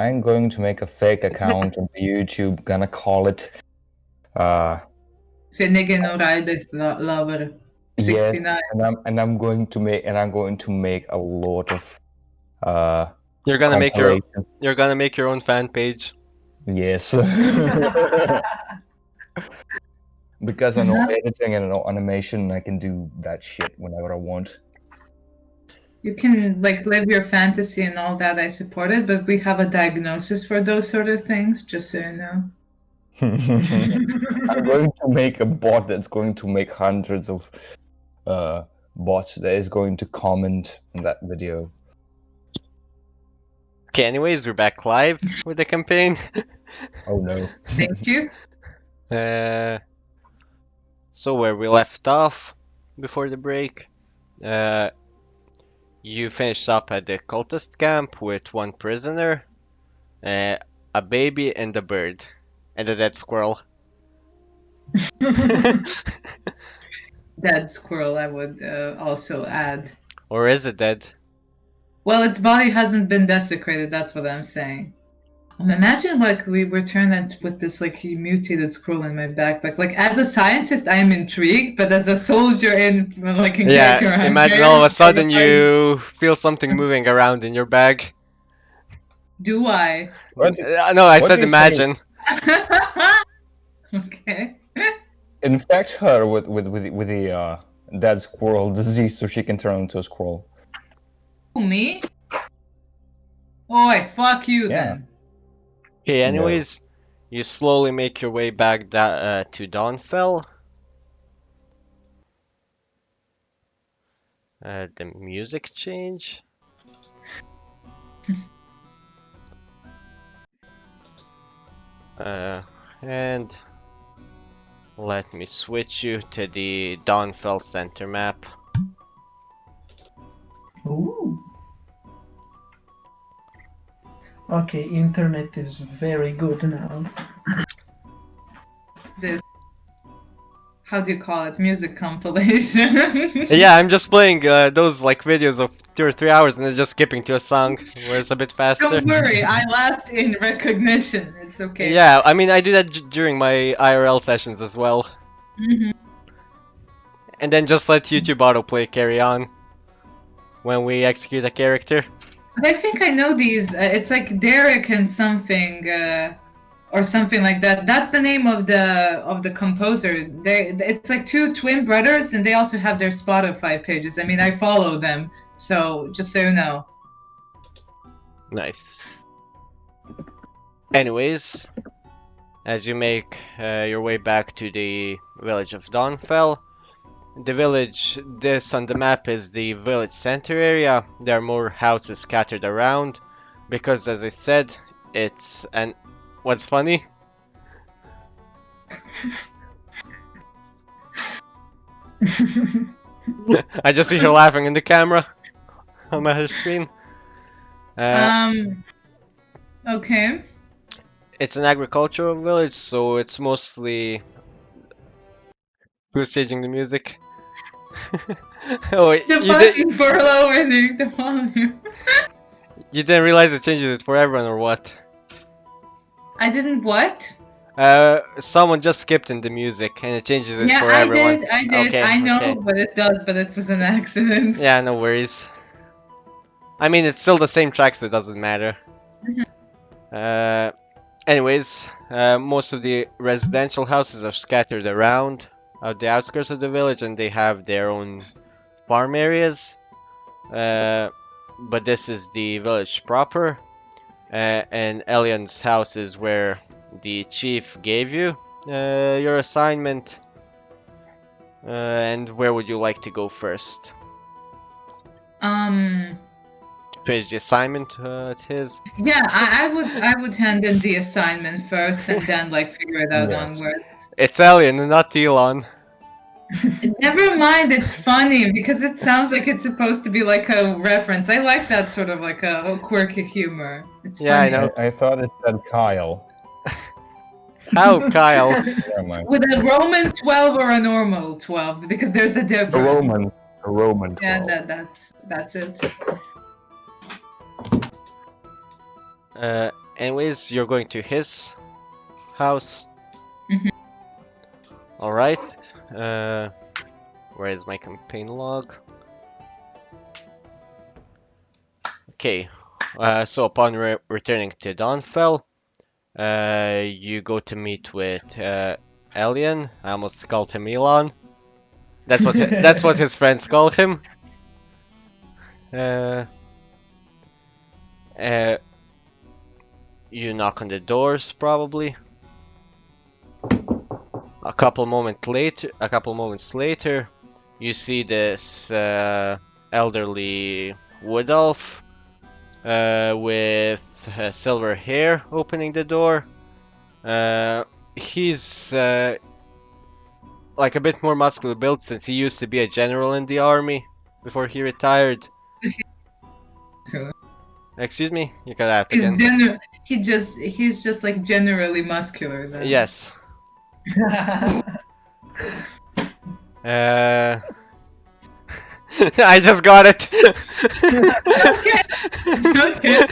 I'm going to make a fake account on YouTube. Gonna call it. Finnegan O'Reilly Lover 69. Yes, and I'm going to make a lot of You're gonna make your compilations. own fan page. Yes. Because I know editing and I know animation, I can do that shit whenever I want. You can like live your fantasy and all that. I support it, but we have a diagnosis for those sort of things, just so you know. I'm going to make a bot that's going to make hundreds of bots that is going to comment on that video. Okay, anyways, we're back live with the campaign. Oh no. Thank you. So where we left off before the break, you finished up at the cultist camp with one prisoner, a baby and a bird, and a dead squirrel. Dead squirrel, I would also add. Or is it dead? Well, its body hasn't been desecrated, that's what I'm saying. Imagine like we returned with this like mutated squirrel in my backpack. Like as a scientist, I am intrigued, but as a soldier in like in Yeah, imagine all of a sudden you feel something moving around in your bag. Do I? No, I said imagine. Okay. Infect her with the dead squirrel disease so she can turn into a squirrel. Me? Oi, fuck you then. Okay, anyways, you slowly make your way back to Dawnfell. The music change. And let me switch you to the Dawnfell center map. Ooh. Okay, internet is very good now. This, how do you call it? Music compilation. Yeah, I'm just playing those like videos of 2 or 3 hours and then just skipping to a song where it's a bit faster. Don't worry, I laughed in recognition. It's okay. Yeah, I mean I do that during my IRL sessions as well. And then just let YouTube autoplay carry on when we execute a character. I think I know these. It's like Derek and something, or something like that. That's the name of the composer. It's like two twin brothers, and they also have their Spotify pages. I mean, I follow them, so just so you know. Nice. Anyways, as you make your way back to the village of Dawnfell, the village, this on the map is the village center area. There are more houses scattered around because, as I said, it's an... What's funny? I just see her laughing in the camera on my screen. Okay. It's an agricultural village, so it's mostly... Who's changing the music? Oh, wait, The volume for lowering the volume. You didn't realize it changes it for everyone or what? I didn't what? Someone just skipped in the music and it changes it for everyone. I did. Okay, I know okay. what it does, but it was an accident. Yeah, no worries. I mean, it's still the same track, so it doesn't matter. Anyways, most of the residential houses are scattered around the outskirts of the village, and they have their own farm areas. But this is the village proper, and Elion's house is where the chief gave you your assignment. And where would you like to go first? Finish the assignment at his? Yeah, I would hand in the assignment first and then like figure it out onwards. It's Elion and not Elon. Never mind, it's funny because it sounds like it's supposed to be like a reference. I like that sort of like a quirky humor. It's funny. I know. I thought it said Kyle. How, Kyle? With a Roman 12 or a normal 12, because there's a difference. A Roman 12. Yeah, that's it. anyways, you're going to his house. Mhm. All right. Where is my campaign log? Okay. So upon returning to Dawnfell, you go to meet with Elian. I almost called him Elon. That's what his friends call him. You knock on the doors probably. A couple moments later, you see this elderly wood elf with silver hair opening the door. He's like a bit more muscular built since he used to be a general in the army before he retired. Excuse me? You got that again. He's just like generally muscular then. Yes. I just got it. Okay.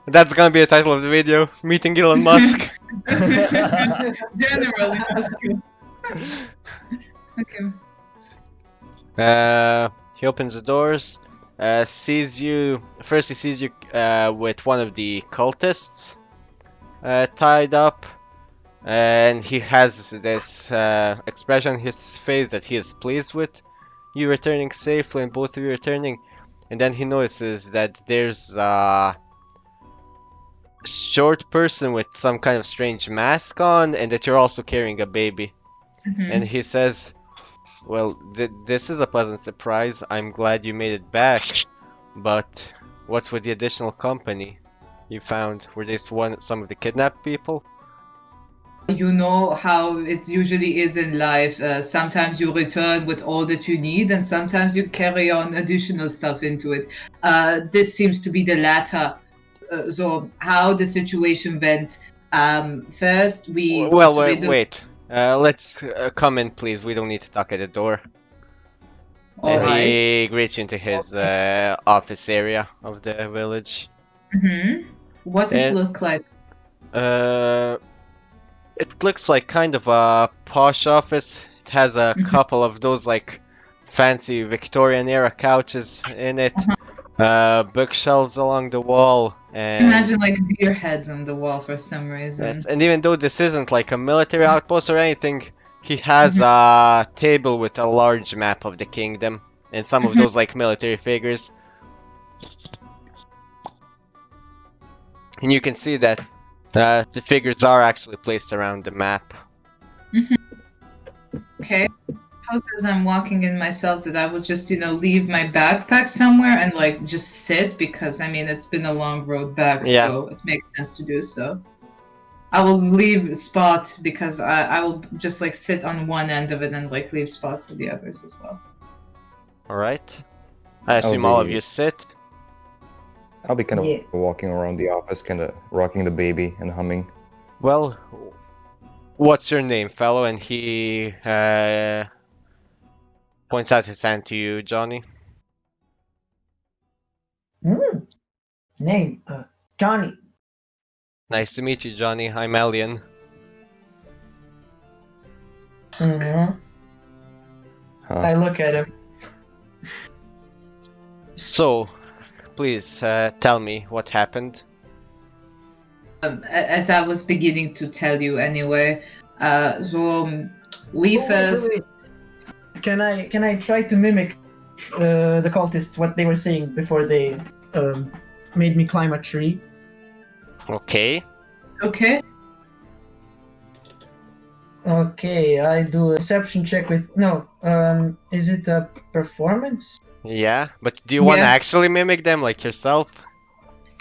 That's gonna be the title of the video. Meeting Elon Musk. Generally muscular. Okay. He opens the doors. Sees you. First, he sees you with one of the cultists tied up. And he has this expression on his face that he is pleased with you returning safely and both of you returning. And then he notices that there's a short person with some kind of strange mask on and that you're also carrying a baby. Mhm. And he says, well, this is a pleasant surprise. I'm glad you made it back. But what's with the additional company you found? Were they some of the kidnapped people? You know how it usually is in life. Sometimes you return with all that you need, and sometimes you carry on additional stuff into it. This seems to be the latter. So, how the situation went. First, we Well, got rid of- wait. Let's come in, please. We don't need to talk at the door. All And right. he greets you into his office area of the village. What did it And- look like? It looks like kind of a posh office. It has a couple of those like fancy Victorian era couches in it. Bookshelves along the wall. And Imagine like deer heads on the wall for some reason. yes, and even though this isn't like a military outpost or anything, he has a table with a large map of the kingdom and some of those like military figures. And you can see that the figures are actually placed around the map. Okay. Suppose as I'm walking in myself that I would just, leave my backpack somewhere and like just sit because I mean it's been a long road back, Yeah. so it makes sense to do so. I will leave a spot because I will just like sit on one end of it and like leave spot for the others as well. Alright. I assume all of you sit. I'll be kind of Yeah. walking around the office, kind of rocking the baby and humming. Well, what's your name, fellow? And he points out his hand to you, Johnny. Name, Johnny. Nice to meet you, Johnny. I'm Elian. Mm-hmm. Huh. I look at him. So, please tell me what happened. As I was beginning to tell you anyway, we first. Wait. Can I try to mimic the cultists what they were saying before they made me climb a tree? Okay. Okay. Okay, I do a deception check with is it a performance? Yeah, but do you want to Yeah. actually mimic them like yourself?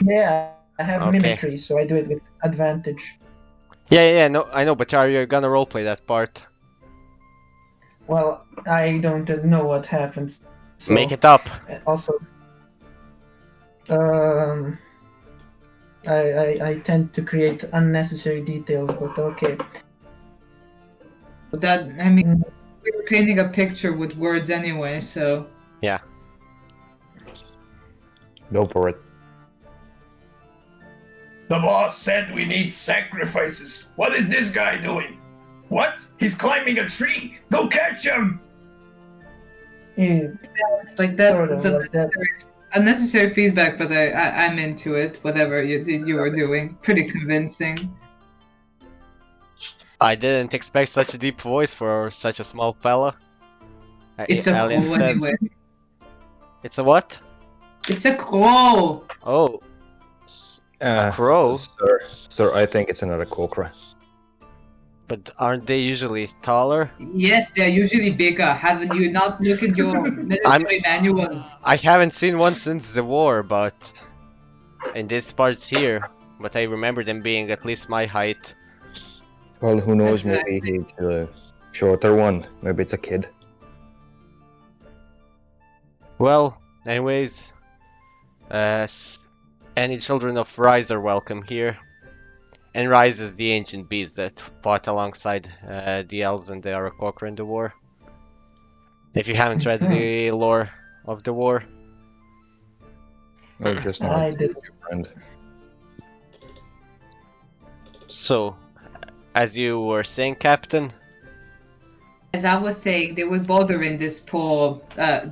Yeah, I have Okay. mimicry, so I do it with advantage. Yeah, no, I know, but are you gonna roleplay that part? Well, I don't know what happens. So, Make it up. Also, I tend to create unnecessary details, but okay. We were painting a picture with words anyway, so. Go for it. The boss said we need sacrifices. What is this guy doing? What? He's climbing a tree. Go catch him! Yeah, It's like that. Sort of It's like that. unnecessary feedback, but I'm into it. Whatever you were doing, pretty convincing. I didn't expect such a deep voice for such a small fella. It's a Alien crow says. anyway. It's a what? It's a crow. Oh. Crow? Sir, I think it's another cocra. But aren't they usually taller? Yes, they're usually bigger. Haven't you not looked at your military manuals? I haven't seen one since the war, but in this parts here. But I remember them being at least my height. Well, who knows? Exactly. Maybe he's a shorter one. Maybe it's a kid. Well, anyways, any children of Rise are welcome here. And Rise is the ancient beast that fought alongside the elves and the Aarakocra in the war. If you haven't read the lore of the war. Or just I not did. your friend. So, as you were saying, Captain, As I was saying, they were bothering this poor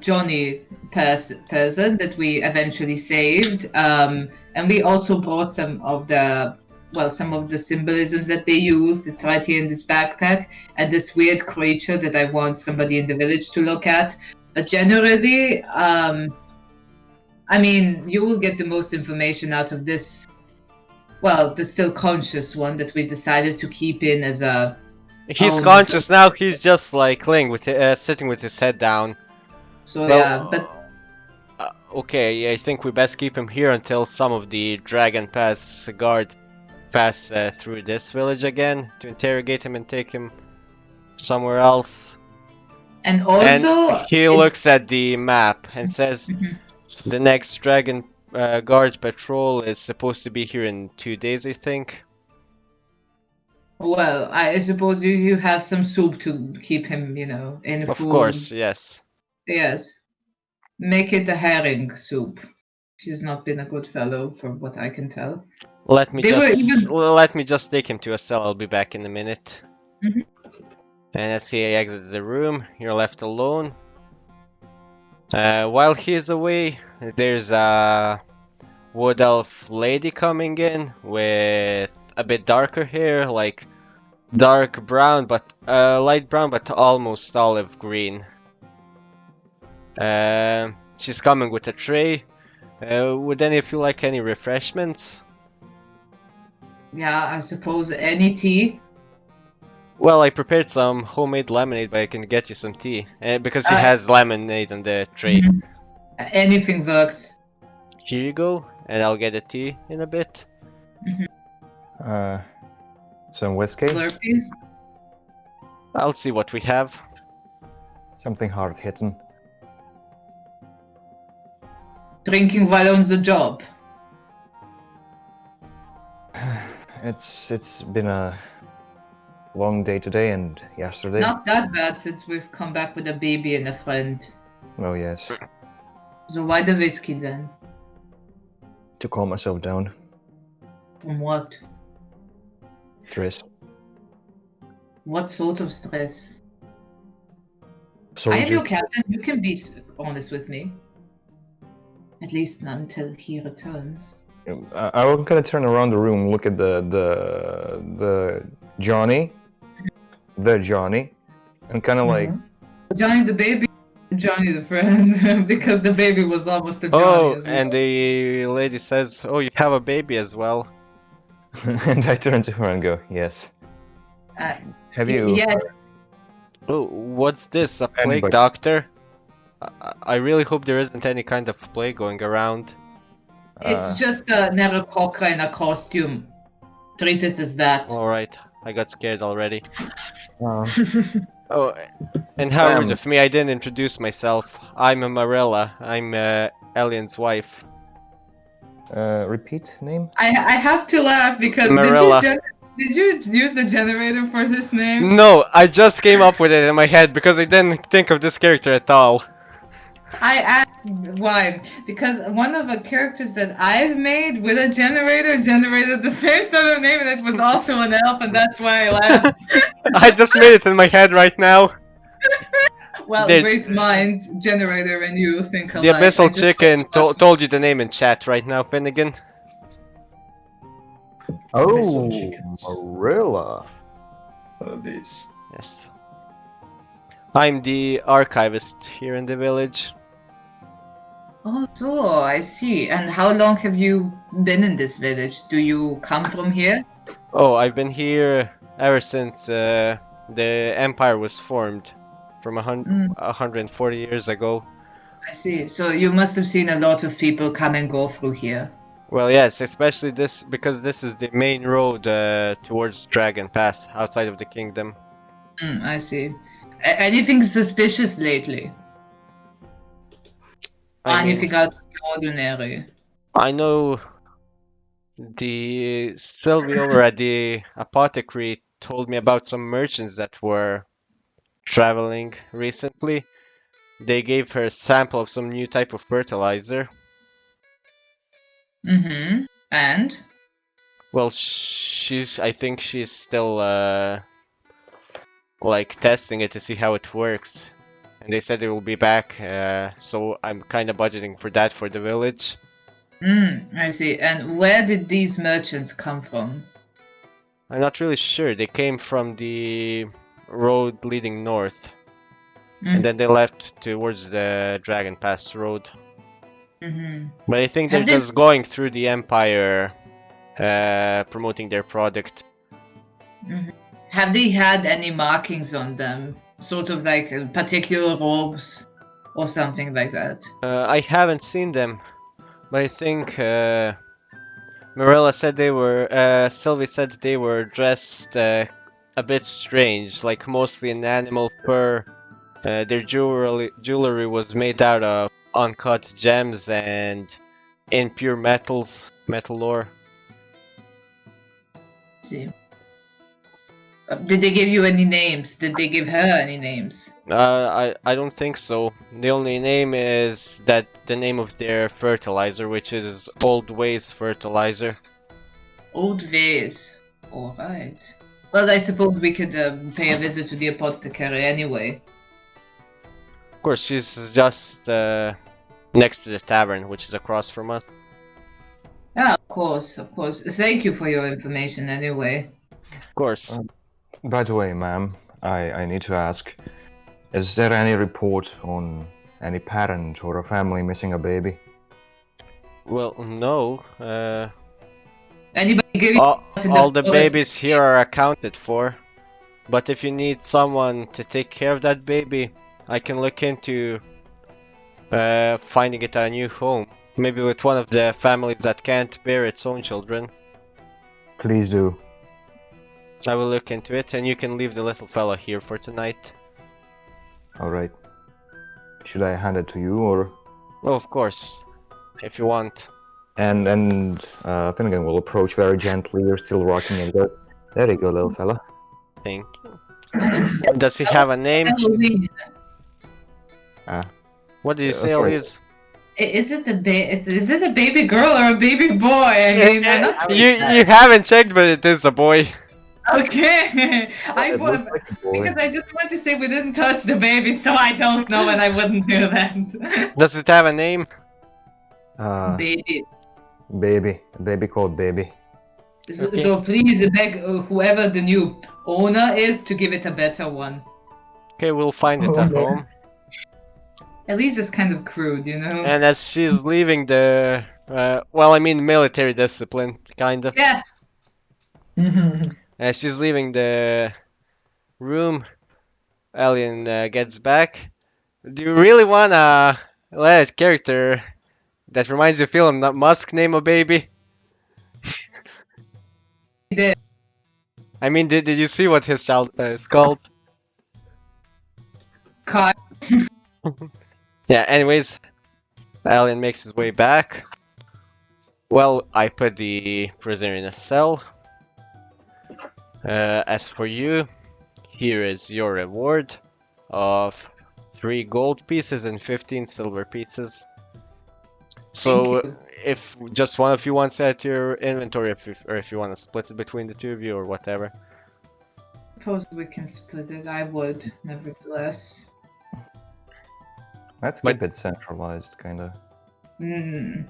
Johnny person that we eventually saved, and we also brought some of the symbolisms that they used. It's right here in this backpack, and this weird creature that I want somebody in the village to look at. But generally, I mean, you will get the most information out of this. Well, the still conscious one that we decided to keep in as a. he's conscious now. He's just like laying with sitting with his head down. So Well, yeah, but Okay, I think we best keep him here until some of the Dragon Pass guard pass through this village again to interrogate him and take him somewhere else. and also And he it's- looks at the map and says the next Dragon Guard patrol is supposed to be here in 2 days, I think. Well, I suppose you have some soup to keep him, in Of food. course, yes. Yes. Make it a herring soup. He's not been a good fellow, from what I can tell. Let me They were just take him to a cell. I'll be back in a minute. Mhm. And as he exits the room, you're left alone. While he is away, there's a wood elf lady coming in with a bit darker hair, like dark brown, but light brown, but almost olive green. She's coming with a tray. Would any of you like any refreshments? Yeah, I suppose any tea. Well, I prepared some homemade lemonade, but I can get you some tea. Because she has lemonade on the tray. Mhm. Anything works. Here you go, and I'll get a tea in a bit. Some whiskey, Slurpees. I'll see what we have. something hard hitting. Drinking while on the job. It's been a long day today and yesterday. Not that bad since we've come back with a baby and a friend. Oh yes, So why the whiskey then? to calm myself down. From what? Stress. What sort of stress? I Soldier. am your captain. You can be honest with me. At least not until he returns. I'm gonna turn around the room, look at the Johnny, and kind of like, Johnny the baby, Johnny the friend, because the baby was almost a Johnny Oh, as well. and the lady says, "Oh, you have a baby as well." and I turn to her and go, yes. Have you? Yes, Oh, what's this? A plague Anybody- doctor? I really hope there isn't any kind of plague going around. it's just a Aarakocra in a costume. Treat it as that. Alright, I got scared already. Uh, Oh, and how rude Um, of me, I didn't introduce myself. I'm Amarella. I'm Elian's wife. repeat name? I have to laugh because Marilla. did you use the generator for this name? No, I just came up with it in my head because I didn't think of this character at all. I asked why. Because one of the characters that I've made with a generator generated the same sort of name and it was also an elf, and that's why I laughed. I just made it in my head right now. Well, The- great minds, generator and you think The alike. I Abyssal just Chicken thought about- told you the name in chat right now, Finnegan. Oh, chickens. Marilla. This. Yes. I'm the archivist here in the village. Oh, so I see. And how long have you been in this village? Do you come from here? Oh, I've been here ever since the empire was formed from 140 years ago. I see. So you must have seen a lot of people come and go through here. Well, yes, especially this because this is the main road towards Dragon Pass outside of the kingdom. I see. Anything suspicious lately? I mean, Anything out of the ordinary? I know the Sylvie over at the apothecary told me about some merchants that were traveling recently. They gave her a sample of some new type of fertilizer. Mm-hmm. And? Well, I think she's still like testing it to see how it works. And they said they will be back, so I'm kind of budgeting for that for the village. I see. And where did these merchants come from? I'm not really sure. They came from the road leading north, and then they left towards the Dragon Pass road. Mm-hmm. But I think they're Have they- just going through the Empire, promoting their product. Have they had any markings on them? Sort of like particular robes or something like that? I haven't seen them, but I think Marilla said they were. Sylvie said they were dressed a bit strange, like mostly in animal fur. Their jewelry was made out of uncut gems and impure metal ore. See. Did they give you any names? Did they give her any names? I don't think so. The only name is that the name of their fertilizer, which is Old Ways Fertilizer. Old Vase. Alright. Well, I suppose we could pay a visit to the apothecary anyway. Of course, she's just next to the tavern, which is across from us. Yeah, of course, of course. Thank you for your information anyway. Of course. By the way, ma'am, I need to ask, is there any report on any parent or a family missing a baby? Well, no. Anybody give you All the babies here are accounted for. But if you need someone to take care of that baby, I can look into finding it a new home. Maybe with one of the families that can't bear its own children. Please do. I will look into it, and you can leave the little fella here for tonight. Alright. Should I hand it to you or? Oh, of course, if you want. And Finnegan will approach very gently. You're still rocking and go. There you go, little fella. Thank you. Does he have a name? Halloween. What did you say, sorry. Elise? Is it a baby girl or a baby boy? I mean, they're not- You haven't checked, but it is a boy. Okay. It looks like a boy. Because I just want to say we didn't touch the baby, so I don't know, and I wouldn't do that. Does it have a name? Baby. Baby. A baby called Baby. So, Okay. so please beg whoever the new owner is to give it a better one. Okay, we'll find it Oh, at no. home. At least it's kind of crude, you know? And as she's leaving the, well, I mean military discipline, kind of. Yeah. As she's leaving the room, Alien gets back. Do you really wanna let a character that reminds you of Elon Musk name a baby? He did. I mean, did you see what his child is called? Kyle. Yeah, anyways, Alien makes his way back. Well, I put the prisoner in a cell. As for you, here is your reward of 3 gold pieces and 15 silver pieces. So you. if just one of you wants to add to your inventory, or if you want to split it between the two of you or whatever. Suppose we can split it. I would, nevertheless. Let's But- keep it centralized, kinda. Hmm.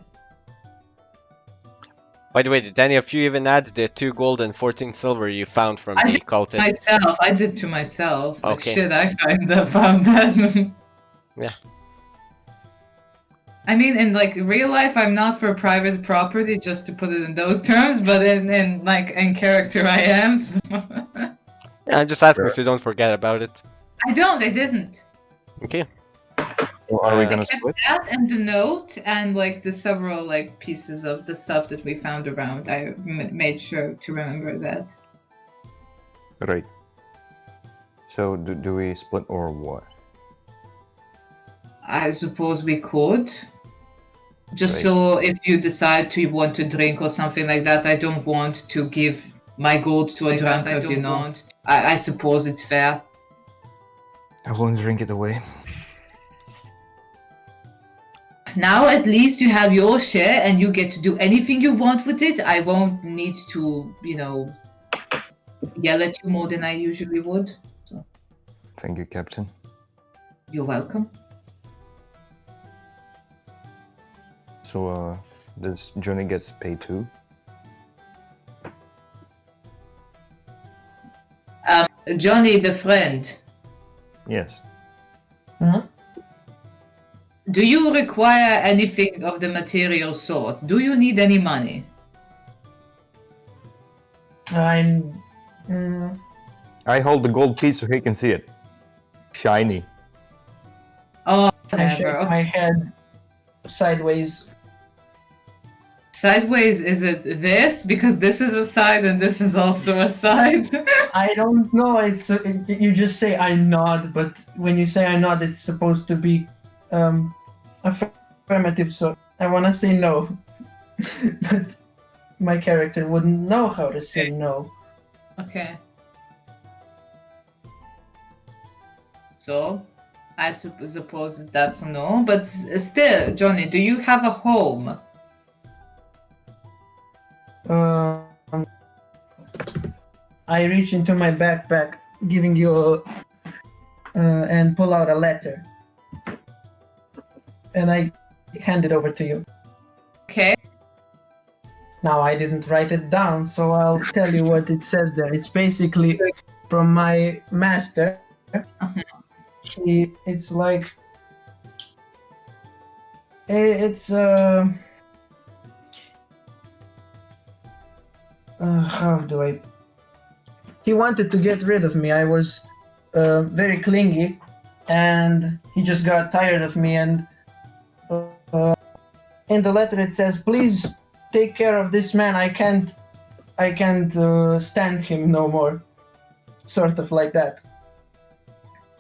By the way, did any of you even add the 2 gold and 14 silver you found from I the cultist? Myself, I did to myself. Like, Okay. shit, I found that. Yeah. I mean, in like real life, I'm not for private property, just to put it in those terms. But in like in character, I am. So. Yeah, I'm just asking Sure. so you don't forget about it. I don't. I didn't. Okay. So are we Uh, gonna I kept split? that and the note and like the several like pieces of the stuff that we found around. I made sure to remember that. Right. So do we split or what? I suppose we could. Just Right. so if you decide to want to drink or something like that, I don't want to give my gold to a drunkard, you know. I suppose it's fair. I won't drink it away. Now at least you have your share and you get to do anything you want with it. I won't need to, you know, yell at you more than I usually would. Thank you, Captain. You're welcome. So this Johnny gets paid too? Johnny the friend, Yes. do you require anything of the material sort? Do you need any money? I'm. I hold the gold piece so he can see it. Shiny. Oh, I never. shake Okay. my head sideways. Sideways, is it this? Because this is a side and this is also a side. I don't know. You just say I nod, but when you say I nod, it's supposed to be affirmative. So I want to say no, but my character wouldn't know how to say no. Okay. So, I suppose that's a no. But still, Johnny, do you have a home? I reach into my backpack, giving you and pull out a letter, and I hand it over to you. Okay. Now I didn't write it down, so I'll tell you what it says there. It's basically from my master. It's like it's how do I? He wanted to get rid of me. I was very clingy, and he just got tired of me. And in the letter it says, "Please take care of this man. I can't stand him no more." Sort of like that.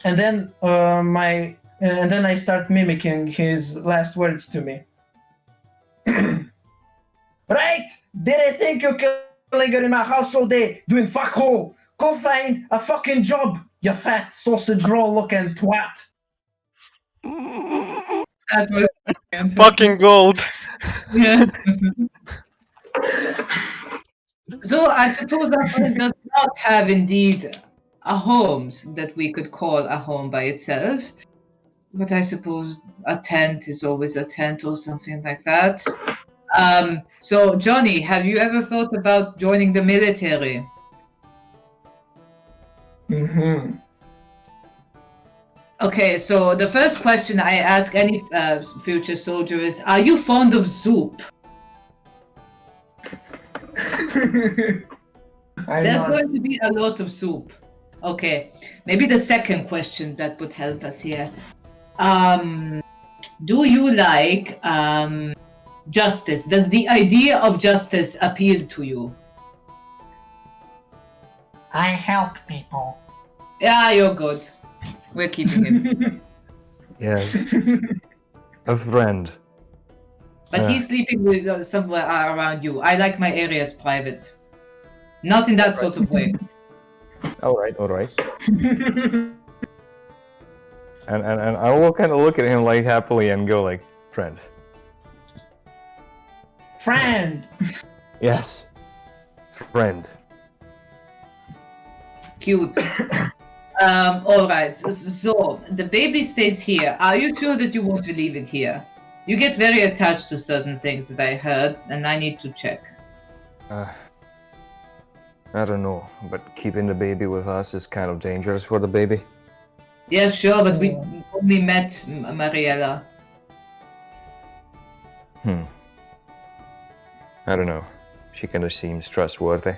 And then and then I start mimicking his last words to me. Right? Did I think you're killing her in my house all day doing fuck all? Go find a fucking job, you fat sausage roll looking twat. That was Fucking gold! Yeah. So I suppose that one does not have indeed a home that we could call a home by itself. But I suppose a tent is always a tent or something like that. So Johnny, have you ever thought about joining the military? Mm-hmm. Okay, so the first question I ask any future soldier is, are you fond of soup? There's going to be a lot of soup. Okay, maybe the second question that would help us here. Do you like justice? Does the idea of justice appeal to you? I help people. Yeah, you're good. We're keeping him. Yes. A friend. But he's sleeping with somewhere around you. I like my areas private. Not in that sort of way. Alright, alright. And I will kind of look at him like happily and go like, friend. Friend! Yes. Friend. Cute. Alright, so the baby stays here. Are you sure that you want to leave it here? You get very attached to certain things that I heard, and I need to check. I don't know, but keeping the baby with us is kind of dangerous for the baby. Yeah, sure, but we only met Mariella. I don't know. She kind of seems trustworthy.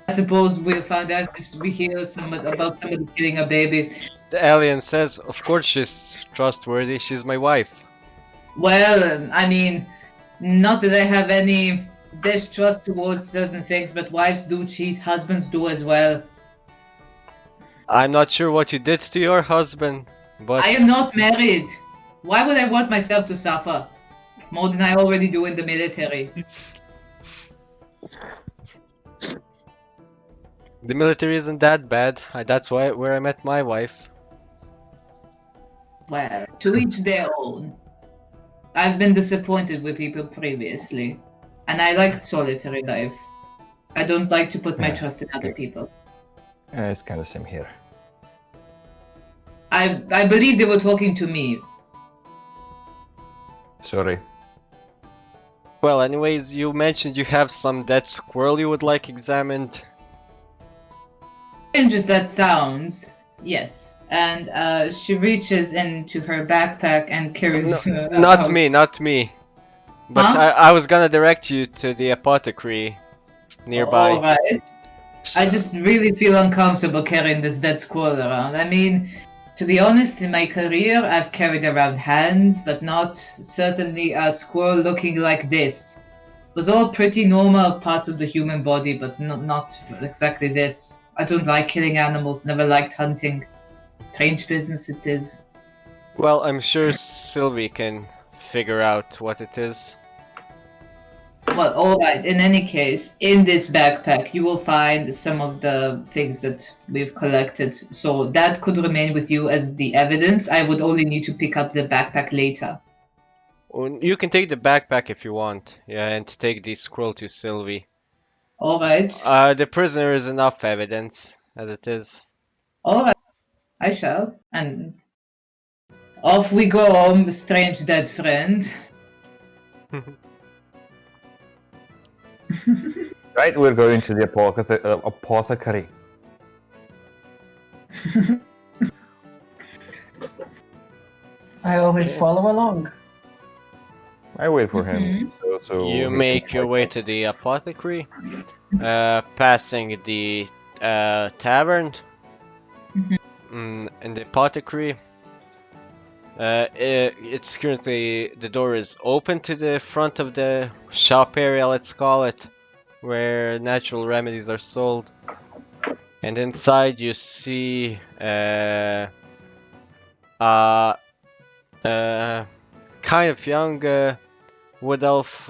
I suppose we'll find out if we hear about somebody killing a baby. The alien says, of course she's trustworthy, she's my wife. Well, I mean, not that I have any distrust towards certain things, but wives do cheat, husbands do as well. I'm not sure what you did to your husband, but I am not married. Why would I want myself to suffer? More than I already do in the military. the military isn't that bad. That's where I met my wife. Well, to each their own. I've been disappointed with people previously, and I liked solitary life. I don't like to put my trust in other people. It's kind of same here. I believe they were talking to me. Sorry. Well, anyways, you mentioned you have some dead squirrel you would like examined. Strange as that sounds, yes. And she reaches into her backpack and carries. Not me. But Huh? I was gonna direct you to the apothecary nearby. Alright. I just really feel uncomfortable carrying this dead squirrel around. I mean, to be honest, in my career, I've carried around hands, but not certainly a squirrel looking like this. It was all pretty normal parts of the human body, but not exactly this. I don't like killing animals, never liked hunting. Strange business it is. Well, I'm sure Sylvie can figure out what it is. Well, alright, in any case, in this backpack you will find some of the things that we've collected. So that could remain with you as the evidence. I would only need to pick up the backpack later. You can take the backpack if you want. Yeah, and take the scroll to Sylvie. Alright. The prisoner is enough evidence, as it is. Alright. I shall. And off we go, strange dead friend. Right, we're going to the apothecary. I always follow along. I wait for him. So You he make can your way to the apothecary, passing the tavern. In the apothecary, it's currently, the door is open to the front of the shop area, let's call it, where natural remedies are sold. And inside you see kind of young wood elf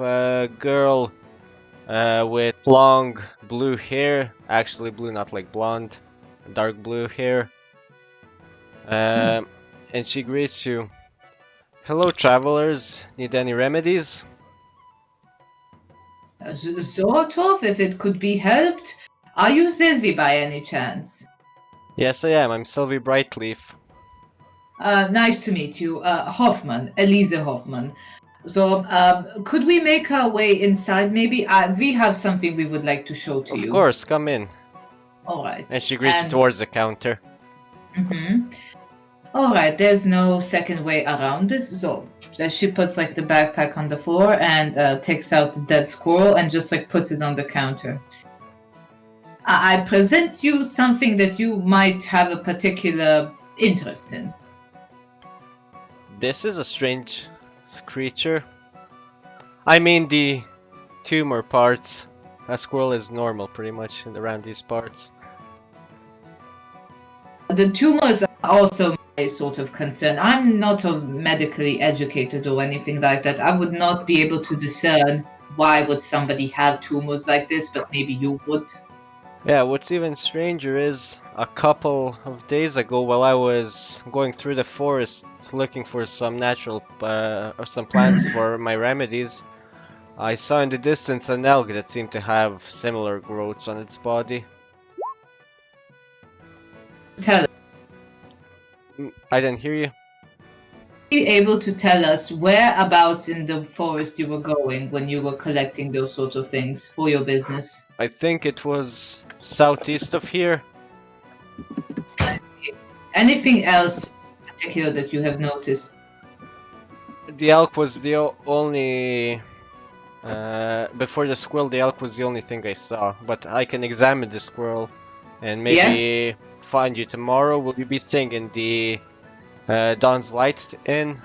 girl with long blue hair, actually blue, not like blonde, dark blue hair. And she greets you. Hello, travelers. Need any remedies? Sort of, if it could be helped. Are you Sylvie by any chance? Yes, I am. I'm Sylvie Brightleaf. Nice to meet you. Hoffman, Elise Hoffman. So, could we make our way inside maybe? We have something we would like to show to you. Of course, come in. Alright. And she greets you towards the counter. Alright, there's no second way around this. So she puts like the backpack on the floor and takes out the dead squirrel and just like puts it on the counter. I present you something that you might have a particular interest in. This is a strange creature. I mean, the tumor parts. A squirrel is normal pretty much around these parts. The tumors are also my sort of concern. I'm not medically educated or anything like that. I would not be able to discern why would somebody have tumors like this, but maybe you would. Yeah, what's even stranger is a couple of days ago, while I was going through the forest looking for some natural or some plants for my remedies, I saw in the distance an elk that seemed to have similar growths on its body. Tell I didn't hear you. Are you able to tell us whereabouts in the forest you were going when you were collecting those sorts of things for your business? I think it was southeast of here. I see. Anything else in particular that you have noticed? The elk was the only. Before the squirrel, the elk was the only thing I saw. But I can examine the squirrel and maybe find you tomorrow. Will you be staying in the Dawn's Light Inn?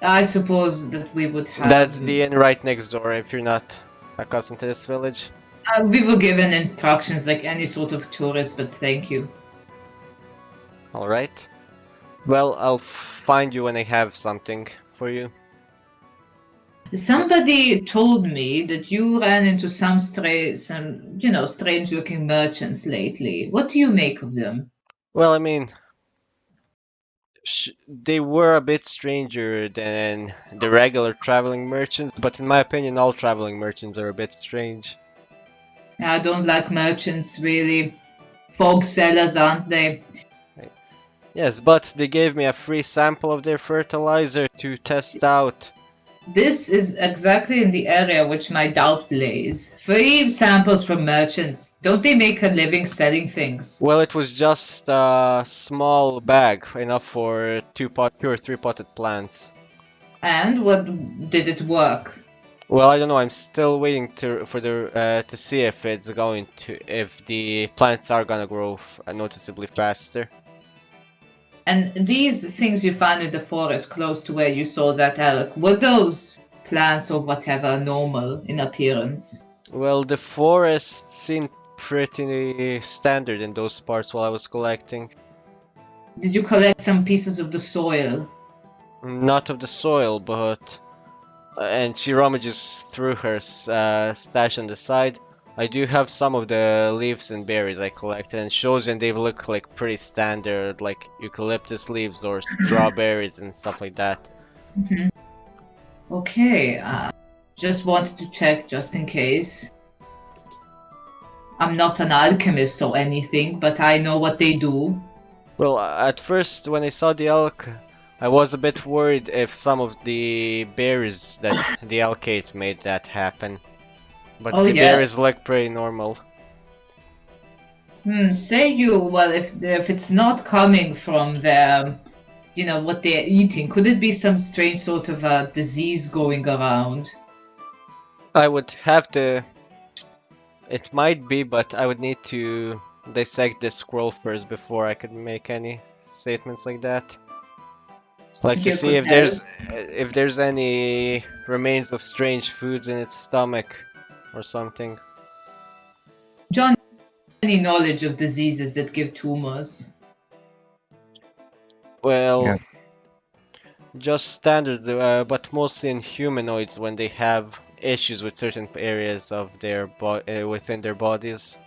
I suppose that we would have. That's the inn right next door if you're not accustomed to this village. We were given instructions like any sort of tourist, but thank you. Alright. Well, I'll find you when I have something for you. Somebody told me that you ran into some strange-looking merchants lately. What do you make of them? Well, I mean, they were a bit stranger than the regular traveling merchants, but in my opinion, all traveling merchants are a bit strange. I don't like merchants, really. Fog sellers, aren't they? Yes, but they gave me a free sample of their fertilizer to test out. This is exactly in the area which my doubt lays. Free samples from merchants. Don't they make a living selling things? Well, it was just a small bag, enough for two or three potted plants. And what did it work? Well, I don't know. I'm still waiting to see if the plants are gonna grow noticeably faster. And these things you found in the forest close to where you saw that elk, were those plants or whatever normal in appearance? Well, the forest seemed pretty standard in those parts while I was collecting. Did you collect some pieces of the soil? Not of the soil, but... and she rummages through her stash on the side. I do have some of the leaves and berries I collected, and shows and they look like pretty standard, like eucalyptus leaves or strawberries and stuff like that. Mm-hmm. Okay, just wanted to check just in case. I'm not an alchemist or anything, but I know what they do. Well, at first when I saw the elk, I was a bit worried if some of the berries that the elk ate made that happen. But the berries look pretty normal. Say you, well, if it's not coming from their, what they're eating, could it be some strange sort of a disease going around? I would have to... It might be, but I would need to dissect the squirrel first before I could make any statements like that. Like to see if there's any remains of strange foods in its stomach or something. John, any knowledge of diseases that give tumors? Well, just standard, but mostly in humanoids when they have issues with certain areas of their within their bodies.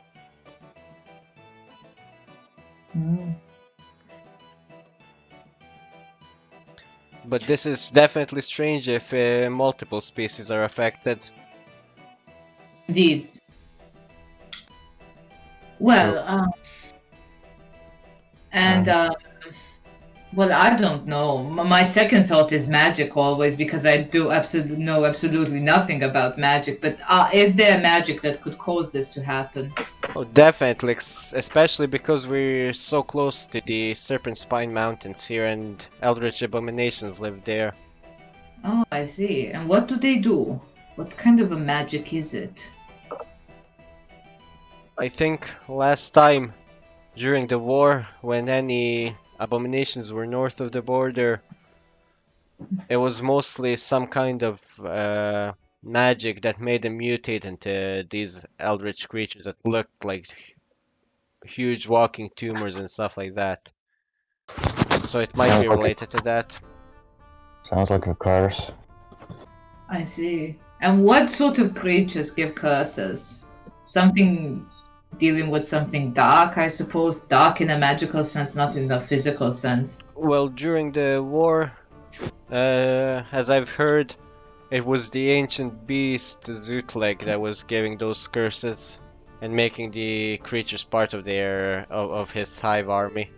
But this is definitely strange if multiple species are affected. Indeed. Well, well, I don't know. My second thought is magic always, because I do know absolutely nothing about magic. But is there magic that could cause this to happen? Oh, definitely, especially because we're so close to the Serpent Spine Mountains here, and eldritch abominations live there. Oh, I see. And what do they do? What kind of a magic is it? I think last time, during the war, when any abominations were north of the border, it was mostly some kind of magic that made them mutate into these eldritch creatures that looked like huge walking tumors and stuff like that. So it might be related to that. Sounds like a curse. I see. And what sort of creatures give curses? Something dealing with something dark, I suppose. Dark in a magical sense, not in a physical sense. Well, during the war, as I've heard, it was the ancient beast Zootleg that was giving those curses and making the creatures part of of his hive army.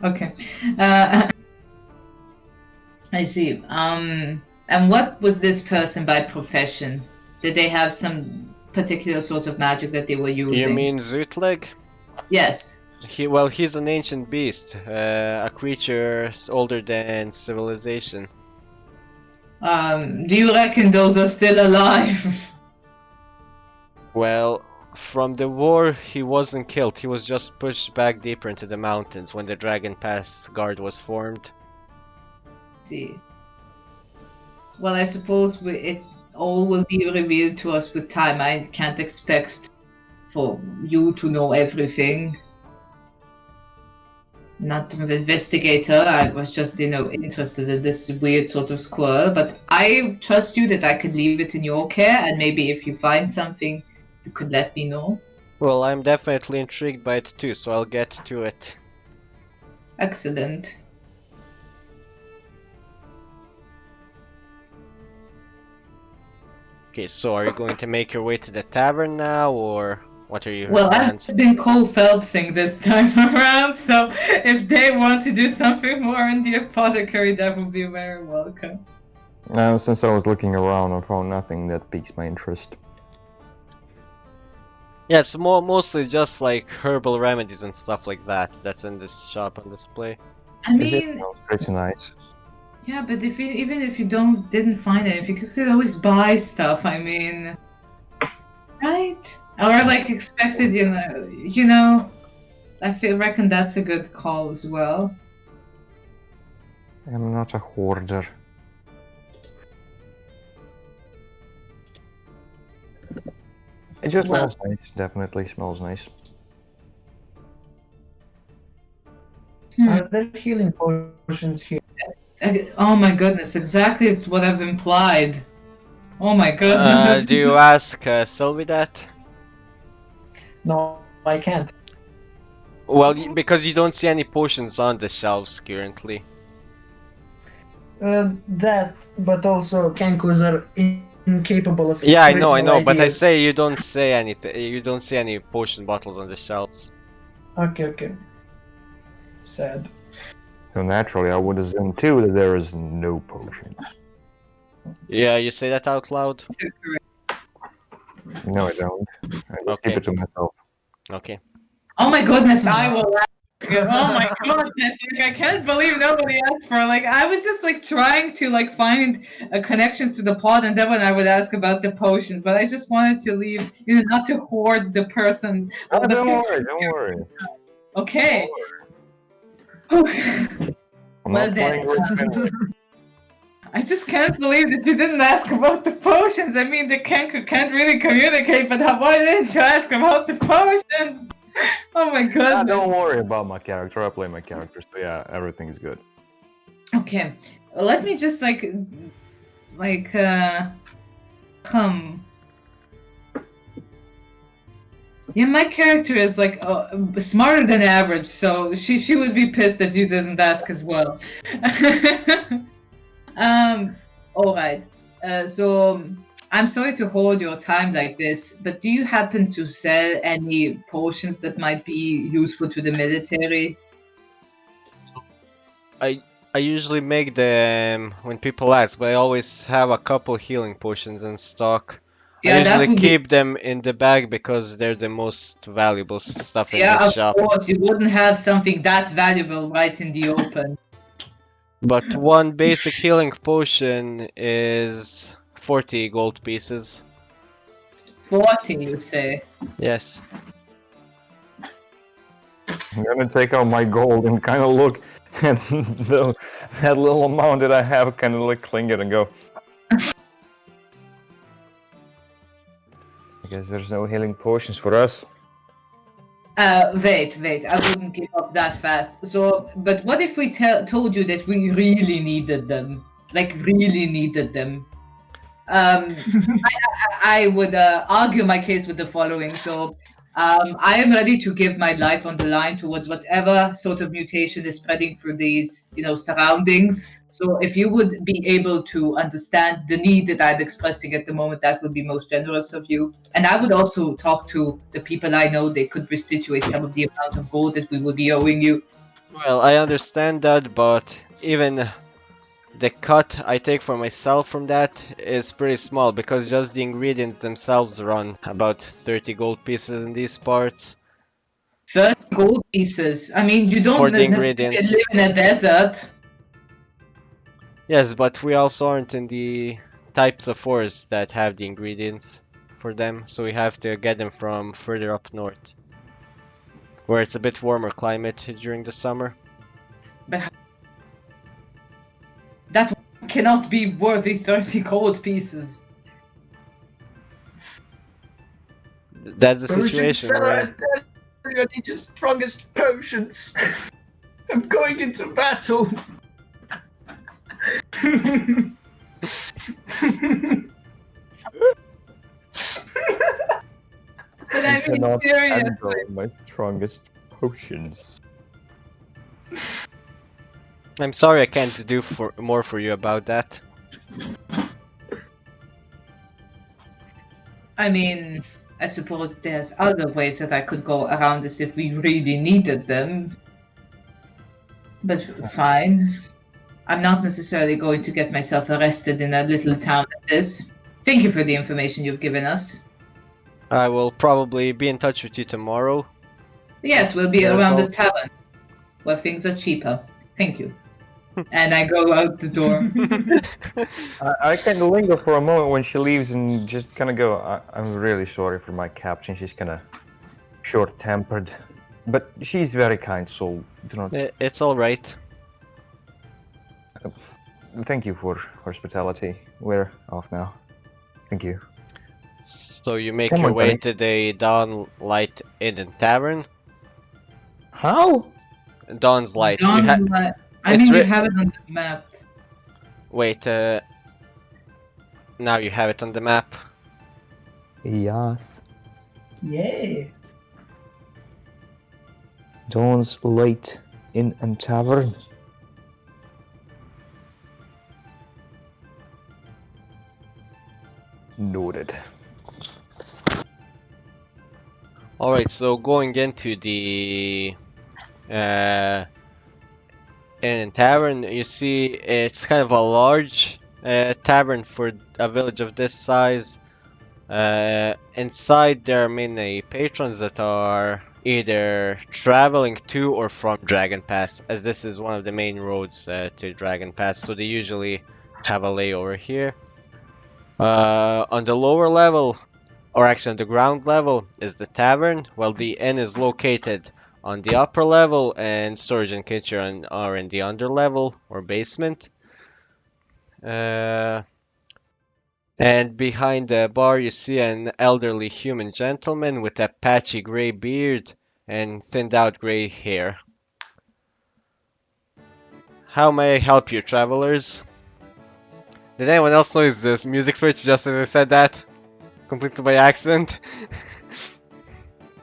Okay. I see. And what was this person by profession? Did they have some particular sort of magic that they were using? You mean Zootleg? Yes. He's an ancient beast, a creature older than civilization. Do you reckon those are still alive? Well, from the war, he wasn't killed. He was just pushed back deeper into the mountains when the Dragon Pass Guard was formed. See. Well, I suppose it all will be revealed to us with time. I can't expect for you to know everything. Not an investigator, I was just, interested in this weird sort of squirrel, but I trust you that I could leave it in your care, and maybe if you find something, you could let me know. Well, I'm definitely intrigued by it too, so I'll get to it. Excellent. Okay, so are you going to make your way to the tavern now, or what are your Well, plans? I've been Cole Phelpsing this time around, so if they want to do something more in the apothecary, that would be very welcome. Since I was looking around, I found nothing that piques my interest. Yeah, it's mostly just like herbal remedies and stuff like that that's in this shop on display. I It mean, sounds pretty nice. yeah, but even if you didn't find it, if you could always buy stuff. I mean, right? Or like expected, I reckon that's a good call as well. I'm not a hoarder. It just smells nice. Definitely smells nice. Are there healing potions here? Oh my goodness, exactly, it's what I've implied. Oh my goodness. Do you ask Sylvie that? No, I can't. Well, because you don't see any potions on the shelves currently. That, but also Kenkus are incapable of. Yeah, I know, but I ideas. say you don't say anything. You don't see any potion bottles on the shelves. Okay. Sad. So naturally, I would assume too that there is no potions. Yeah, you say that out loud? No, I don't. I just Okay. keep it to myself. Okay. Oh my goodness, I will ask. Oh my goodness, I can't believe nobody asked for. I was just trying to find connections to the pod, and then when I would ask about the potions, but I just wanted to leave, not to hoard the person. Oh, the don't picture. worry, don't worry. Okay. I'm Well not then. playing with Finley. I just can't believe that you didn't ask about the potions. I mean, the Kenku can't really communicate, but why didn't you ask about the potions? Oh my goodness. Don't worry about my character. I play my character, so yeah, everything's good. Okay, let me just come. Yeah, my character is smarter than average, so she would be pissed that you didn't ask as well. All right. So I'm sorry to hold your time like this, but do you happen to sell any potions that might be useful to the military? I usually make them when people ask, but I always have a couple healing potions in stock. Yeah, I that usually would be- keep them in the bag because they're the most valuable stuff in Yeah, this of shop. course, you wouldn't have something that valuable right in the open. But one basic healing potion is 40 gold pieces. 40, you say? Yes. I'm gonna take out my gold and kind of look at that little amount that I have, kind of cling it and go. I guess there's no healing potions for us. Wait, I wouldn't give up that fast. So, but what if we told you that we really needed them? Really needed them? I would argue my case with the following. So, I am ready to give my life on the line towards whatever sort of mutation is spreading through these, surroundings. So, if you would be able to understand the need that I'm expressing at the moment, that would be most generous of you. And I would also talk to the people I know. They could restitute some of the amount of gold that we would be owing you. Well, I understand that, but even the cut I take for myself from that is pretty small because just the ingredients themselves run about 30 gold pieces in these parts. 30 gold pieces. I mean, you For don't the necessarily ingredients. live in a desert. Yes, but we also aren't in the types of forests that have the ingredients for them, so we have to get them from further up north, where it's a bit warmer climate during the summer. But that cannot be worthy 30 gold pieces. That's the But we should situation. sell We're our I need your strongest potions. I'm going into battle. But I mean, cannot seriously. handle my strongest potions. I'm sorry I can't do more for you about that. I mean, I suppose there's other ways that I could go around this if we really needed them. But fine. I'm not necessarily going to get myself arrested in a little town like this. Thank you for the information you've given us. I will probably be in touch with you tomorrow. Yes, we'll be There's around the also- tavern where things are cheaper. Thank you. And I go out the door. I kind of linger for a moment when she leaves and just kind of go, I'm really sorry for my captain. She's kind of short-tempered. But she's very kind, so do not... It's alright. Thank you for hospitality. We're off now. Thank you. So you make Come your on, way buddy. to the Dawnlight Inn and Tavern. How? Dawn's Light. You I it's mean, you writ- have it on the map. Wait, now you have it on the map. Yes. Yeah. Dawn's Light Inn and Tavern. Noted. Alright, so going into the inn and tavern, you see it's kind of a large tavern for a village of this size. Inside there are many patrons that are either traveling to or from Dragon Pass, as this is one of the main roads to Dragon Pass, so they usually have a layover here. On the lower level, or actually on the ground level, is the tavern, while the inn is located on the upper level and storage and kitchen are in the under level or basement. And behind the bar you see an elderly human gentleman with a patchy grey beard and thinned out grey hair. How may I help you, travelers? Did anyone else notice this music switch just as I said that? Completely by accident?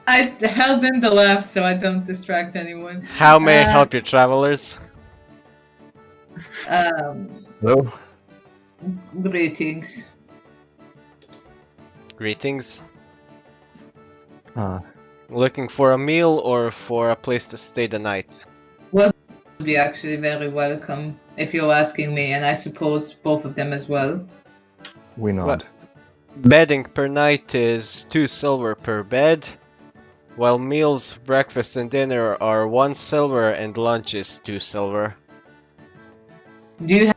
I held in the laugh so I don't distract anyone. How may I help you, travelers? No. Greetings. Greetings. Ah, Looking for a meal or for a place to stay the night? Would be actually very welcome if you're asking me, and I suppose both of them as well. we nod. What? Bedding per night is 2 silver per bed, while meals, breakfast and dinner are 1 silver and lunch is 2 silver. Do you have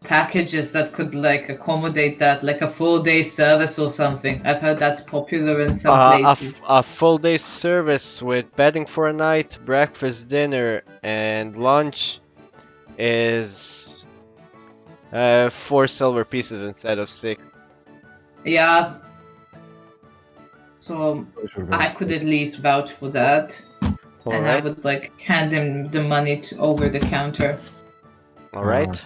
packages that could accommodate that, like a full day service or something? I've heard that's popular in some places. A full day service with bedding for a night, breakfast, dinner and lunch is 4 silver pieces instead of 6. Yeah. So I could at least vouch for that. And I Alright, would hand him the money over the counter. alright.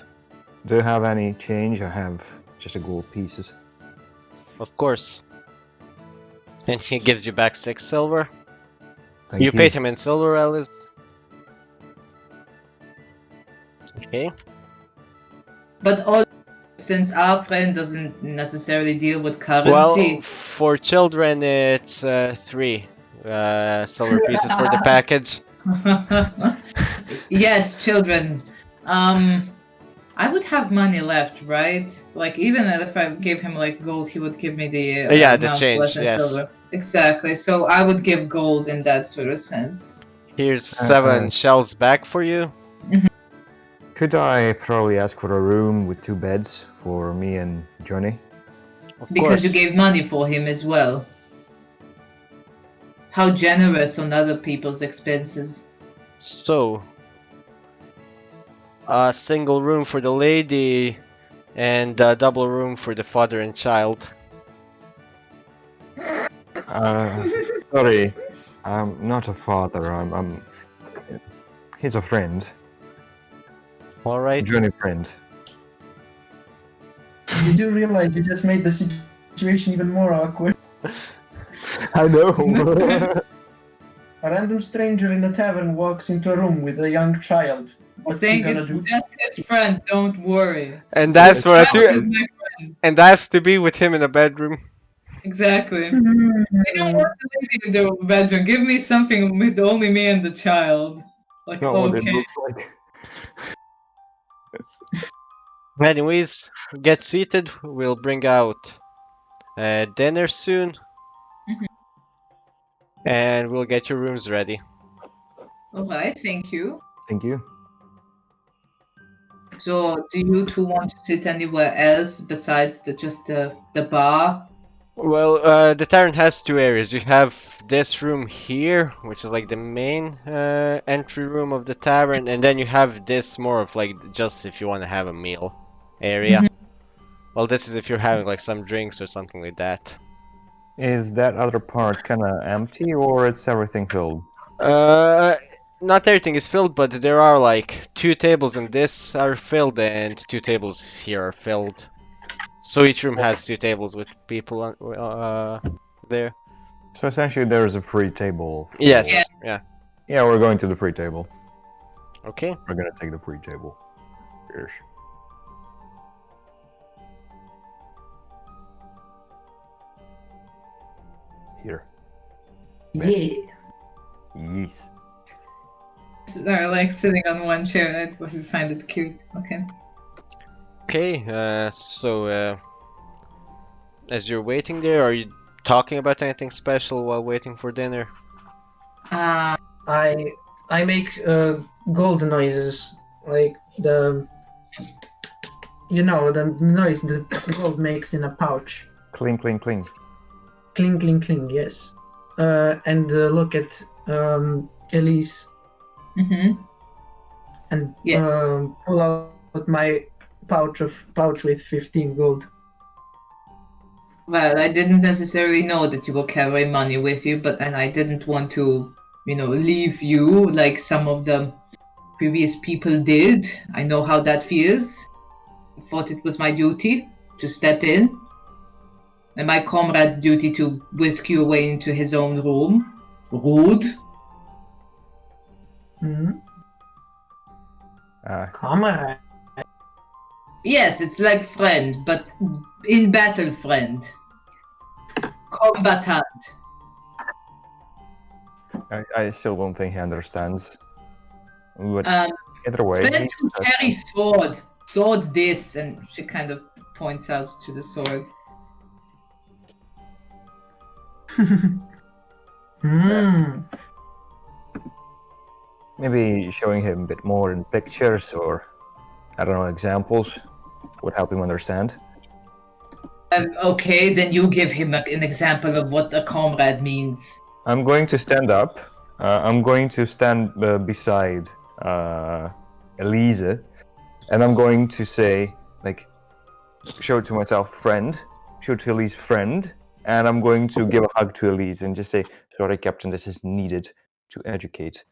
Do you have any change? I have just a gold pieces. Of course. And he gives you back 6 silver. Thank You paid him in silver, Alice. Okay. But all since our friend doesn't necessarily deal with Well, currency. for children, it's 3 silver pieces for the package. Yes, children. I would have money left, right? Like even if I gave him like gold, he would give me the Yeah, the amount change, less than yes. silver. Exactly. So I would give gold in that sort of sense. Here's 7 shells back for you. Could I probably ask for a room with 2 beds for me and Johnny? Of Because you course. gave money for him as well. How generous on other people's expenses. So, a single room for the lady and a double room for the father and child. Sorry, I'm not a father. He's a friend. All right. Johnny friend. You do realize you just made the situation even more awkward. I know. A random stranger in a tavern walks into a room with a young child. What's he Saying gonna it's do? just his friend, don't worry. And that's for a Friend is two, my friend. and that's to be with him in a bedroom. Exactly. I don't want the lady in the bedroom. Give me something with only me and the child. Like, It's not what it okay. looks like. Anyways, get seated. We'll bring out dinner soon. Mhm. And we'll get your rooms ready. Alright, thank you. Thank you. So, do you two want to sit anywhere else besides just the bar? Well, the tavern has 2 areas. You have this room here, which is like the main entry room of the tavern, and then you have this more of like just if you want to have a meal area. Mhm. Well, this is if you're having like some drinks or something like that. Is that other part kind of empty or it's everything filled? Not everything is filled, but there are like 2 tables in this are filled and 2 tables here are filled. So each room has 2 tables with people there. So essentially there's a free table. for- Yes. Yeah. Yeah. Yeah, we're going to the free table. Okay. We're gonna take the free table. Cheers. Here. Yeah. Yes. They're like sitting on one chair. I would find it cute. Okay. Okay. So as you're waiting there, are you talking about anything special while waiting for dinner? I make gold noises, like the the noise the gold makes in a pouch. Cling, cling, cling. Cling, cling, cling. Yes. And look at Elise Mm-hmm. and Yeah. pull out my pouch with 15 gold. Well, I didn't necessarily know that you will carry money with you, but then I didn't want to, leave you like some of the previous people did. I know how that feels. I thought it was my duty to step in, and my comrade's duty to whisk you away into his own room. Rude. Hmm? Uh, Comrade. Yes, it's like friend, but in battle friend. Combatant. I still don't think he understands. But Um, either way, Friends who carry sword. Sword this, and she kind of points out to the sword. Hmm. maybe showing him a bit more in pictures or, I don't know, examples would help him understand. Okay, then you give him an example of what a comrade means. I'm going to stand up. I'm going to stand beside Elise, and I'm going to say, like, show to myself, friend, show to Elise, friend, and I'm going to give a hug to Elise and just say, sorry, Captain, this is needed to educate.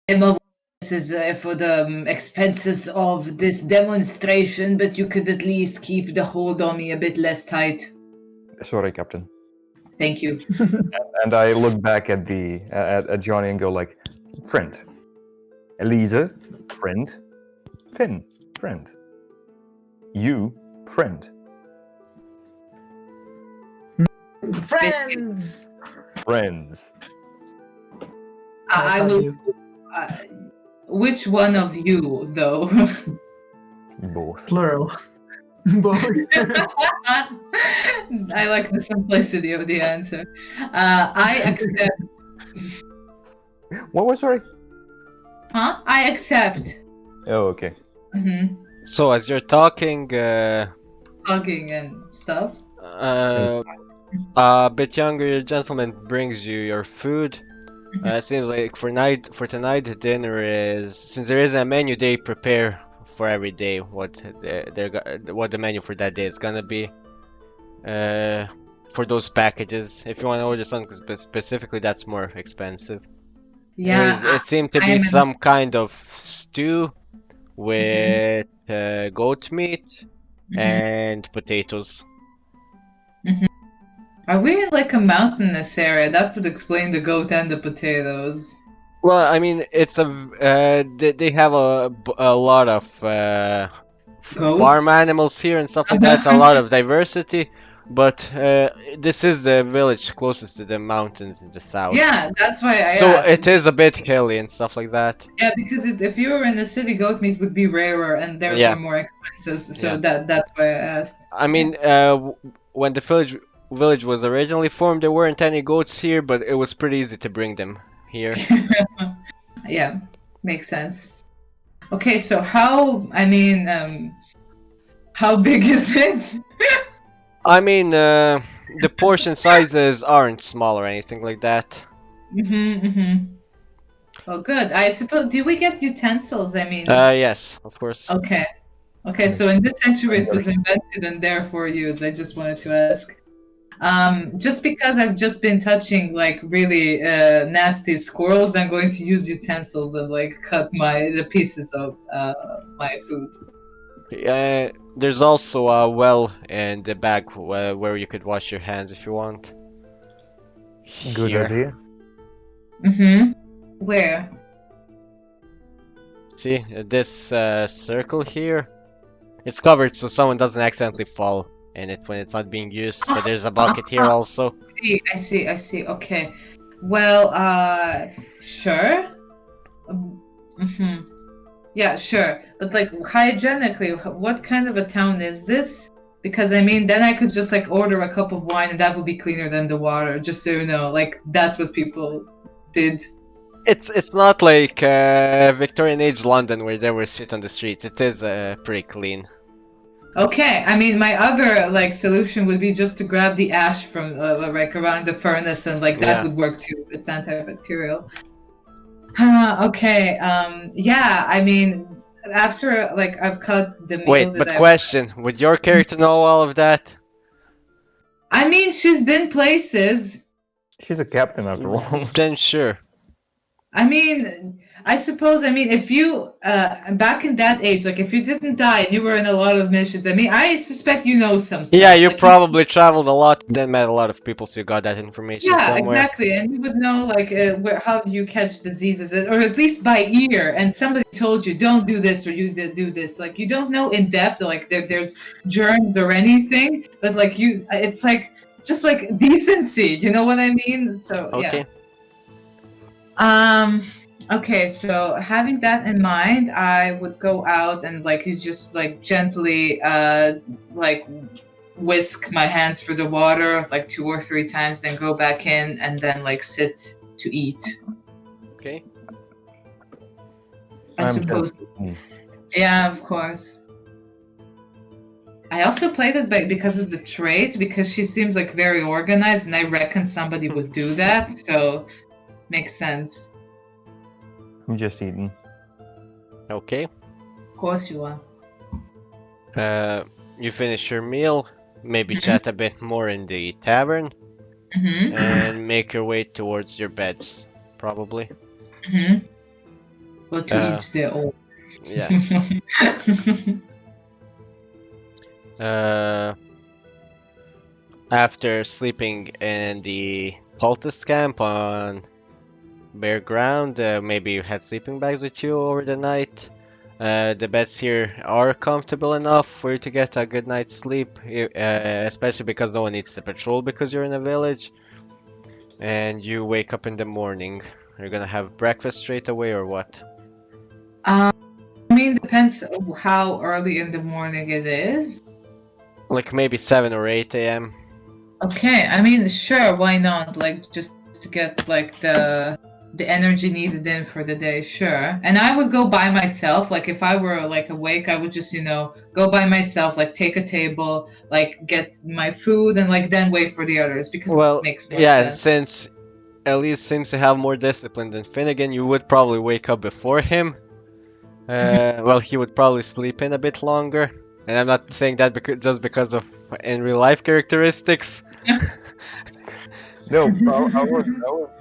I'm This is for the expenses of this demonstration, but you could at least keep the hold on me a bit less tight. Sorry, Captain. Thank you. And I look back at the at Johnny and go like, friend. Elisa, friend. Finn, friend. You, friend. Friends! Friends. I love will. you. Which one of you, though? Both. Plural. Both. I like the simplicity of the answer. I accept. What was sorry? Huh? I accept. Oh, okay. So as you're talking, Hugging and stuff. a bit younger gentleman brings you your food. It seems like for tonight the dinner is, since there isn't a menu, they prepare for every day what the menu for that day is gonna be. For those packages, if you want to order something specifically, that's more expensive. Yeah. It seemed to I be am- some kind of stew with goat meat and potatoes. Are we in like a mountainous area? That would explain the goat and the potatoes. Well, I mean, it's they have a lot of Goats? farm animals here and stuff like that. A lot of diversity, but this is the village closest to the mountains in the south. Yeah, that's why I So asked. it is a bit hilly and stuff like that. Yeah, because if you were in the city, goat meat would be rarer and therefore Yeah. more expensive. So Yeah. that's why I asked. I mean, when the village was originally formed, there weren't any goats here, but it was pretty easy to bring them here. Yeah, makes sense. Okay, so how big is it? I mean, the portion sizes aren't small or anything like that. Well, good. I suppose. Do we get utensils? I mean. Yes, of course. Okay. Okay, so in this century it was invented and therefore used. I just wanted to ask. Just because I've just been touching like really nasty squirrels, I'm going to use utensils and like cut the pieces of my food. There's also a well in the back where you could wash your hands if you want. Good Here. idea. Where? See, this circle here? It's covered so someone doesn't accidentally fall in it when it's not being used, but there's a bucket here also. I see. Okay. Well, sure. Yeah, sure. But like hygienically, what kind of a town is this? Because I mean, then I could just like order a cup of wine and that would be cleaner than the water, just so you know. Like that's what people did. It's not like Victorian age London where they were sit on the streets. It is pretty clean. Okay, I mean, my other like solution would be just to grab the ash from like around the furnace, and like that Yeah. would work too. It's antibacterial. Okay. Yeah. I mean, after like I've cut the meal. Wait, but question: would your character know all of that? I mean, she's been places. She's a captain after all. Then sure. I mean, I suppose. I mean, if you back in that age, like if you didn't die and you were in a lot of missions, I mean, I suspect you know some stuff. Yeah, you Like, probably traveled a lot, then met a lot of people, so you got that information Yeah, somewhere. exactly, and you would know like how do you catch diseases, or at least by ear. And somebody told you don't do this or you do this. Like you don't know in depth, like there's germs or anything, but like it's like just like decency. You know what I mean? So Okay. yeah. Okay, so having that in mind, I would go out and like you just like gently like whisk my hands through the water like 2 or 3 times, then go back in and then like sit to eat. Okay. I I'm suppose. just- Yeah, of course. I also played it because of the trait, because she seems like very organized, and I reckon somebody would do that, so makes sense. I'm just eating. Okay. Of course you are. You finish your meal, maybe Mhm. chat a bit more in the tavern, Mm-hmm. and make your way towards your beds, probably. Mm-hmm. But to each their own. Yeah. After sleeping in the poultice camp on bare ground, maybe you had sleeping bags with you over the night. The beds here are comfortable enough for you to get a good night's sleep, especially because no one needs to patrol because you're in a village. And you wake up in the morning. You're gonna have breakfast straight away or what? I mean, depends how early in the morning it is. Like maybe 7 or 8 a.m. Okay, I mean, sure, why not? Like, just to get like the energy needed in for the day, sure. And I would go by myself. Like, if I were like awake, I would just, go by myself. Like, take a table, like get my food, and like then wait for the others because Well, it makes more yeah, sense. since Elise seems to have more discipline than Finnegan, you would probably wake up before him. Well, he would probably sleep in a bit longer. And I'm not saying that just because of in real life characteristics. No, I would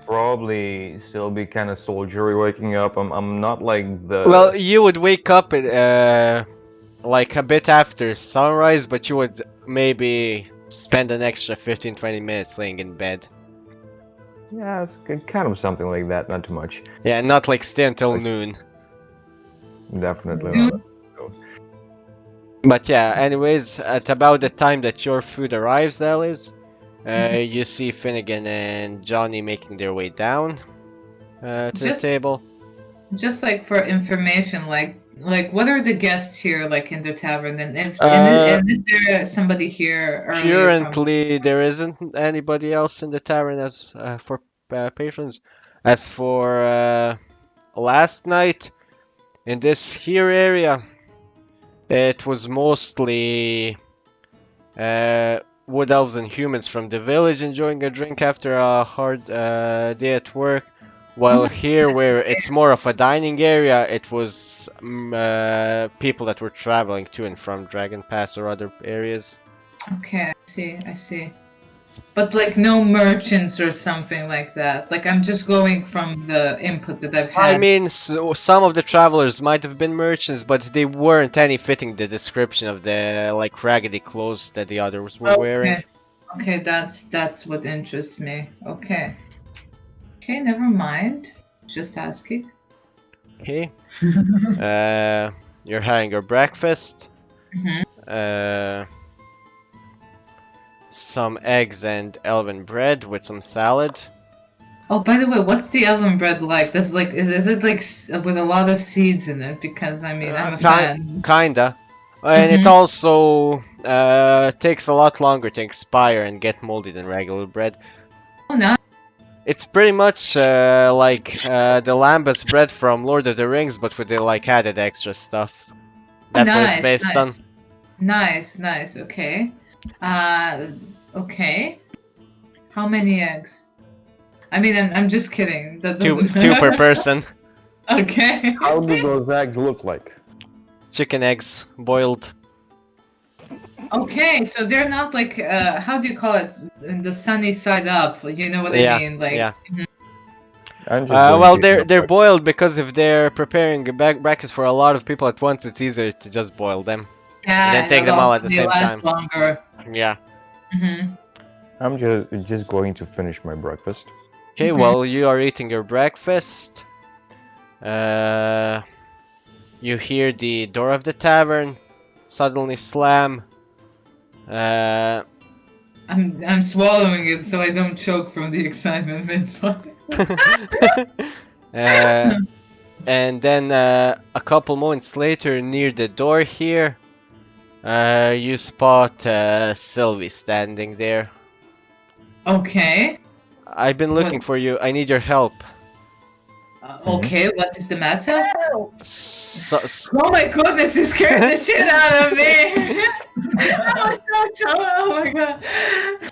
probably still be kind of soldiery waking up. I'm not like the. Well, you would wake up like a bit after sunrise, but you would maybe spend an extra 15-20 minutes laying in bed. Yeah, it's kind of something like that. Not too much. Yeah, not like stay until noon. Definitely Mm. not. But yeah, anyways, at about the time that your food arrives, Alice, you see Finnegan and Johnny making their way down to the Just- table. Just like for information, like what are the guests here like in the tavern, and if Uh, and is there somebody here earlier from- Currently, there isn't anybody else in the tavern as for patrons. As for last night, in this here area, it was mostly wood elves and humans from the village enjoying a drink after a hard day at work. While here, where it's more of a dining area, it was people that were traveling to and from Dragon Pass or other areas. Okay, I see. But like no merchants or something like that. Like I'm just going from the input that I've had. I mean, some of the travelers might have been merchants, but they weren't any fitting the description of the like raggedy clothes that the others were wearing. Okay, that's what interests me. Okay, never mind. Just asking. Okay. You're having your breakfast. Mhm. Some eggs and elven bread with some salad. Oh, by the way, what's the elven bread like? That's like is it like with a lot of seeds in it? Because I mean, I'm a fan. Kinda. And it Mhm. also takes a lot longer to expire and get moldy than regular bread. Oh, nice. It's pretty much like the Lambus bread from Lord of the Rings, but with the like added extra stuff. That's what it's based on. Nice. Okay. Okay. How many eggs? I mean, I'm just kidding. That Two doesn't per person. Okay. How do those eggs look like? Chicken eggs, boiled. Okay, so they're not like how do you call it? In the sunny side up. You know what Yeah, I mean? Like yeah. I'm just going Well, to they're eat them. boiled because if they're preparing breakfast for a lot of people at once, it's easier to just boil them. yeah, then take and them all also at the they same last time. longer. Yeah. Hmm. I'm just going to finish my breakfast. Okay, Okay. well, you are eating your breakfast. You hear the door of the tavern suddenly slam. I'm swallowing it so I don't choke from the excitement. And then a couple moments later, near the door here, you spot Sylvie standing there. Okay. I've been looking for you. I need your help. Okay, what is the matter? So, Oh my goodness, you scared the shit out of me! Oh my god.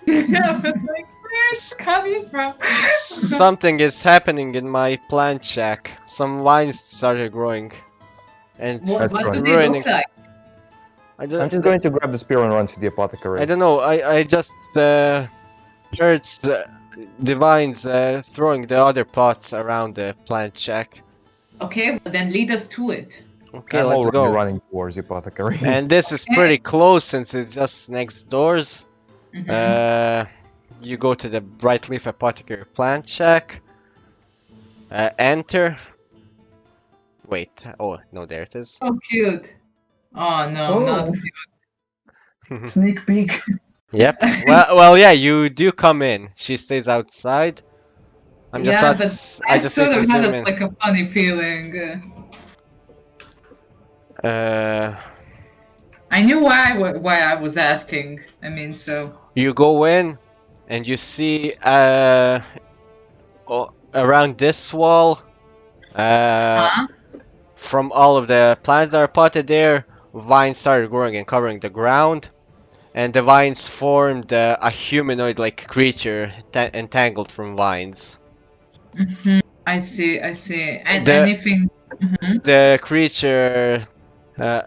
Yeah, but like, where's it coming from? something is happening in my plant shack. Some vines started growing. And What That's do right. they ruining. look like? I don't, I'm just going to grab the spear and run to the apothecary. I don't know. I just heard the vines throwing the other pots around the plant shack. Okay, well, then lead us to it. Okay, I'm let's already go. running towards the apothecary. And this is pretty close since it's just next doors. Mhm. You go to the Bright Leaf Apothecary plant shack. Enter. Wait. Oh no, there it is. So cute. Oh no, not Oh, sneak peek. Yep. Well, yeah. You do come in. She stays outside. I'm just yeah, not. but I I just need sort to of had zoom in. like a funny feeling. I knew why I was asking. I mean, so You go in, and you see around this wall. huh? From all of the plants that are potted there, vines started growing and covering the ground, and the vines formed a humanoid-like creature entangled from vines. Mhm. I see, I see. And The anything? Mhm. the creature uh,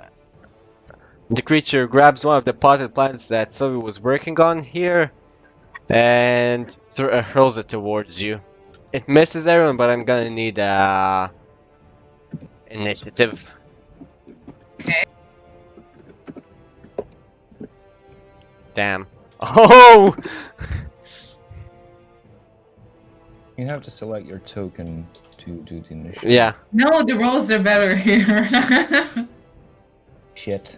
the creature grabs one of the potted plants that Sylvie was working on here and hurls it towards you. It misses everyone, but I'm gonna need initiative. Okay. Damn. Oh! You have to select your token to do the initiative. Yeah. No, the rolls are better here. Shit.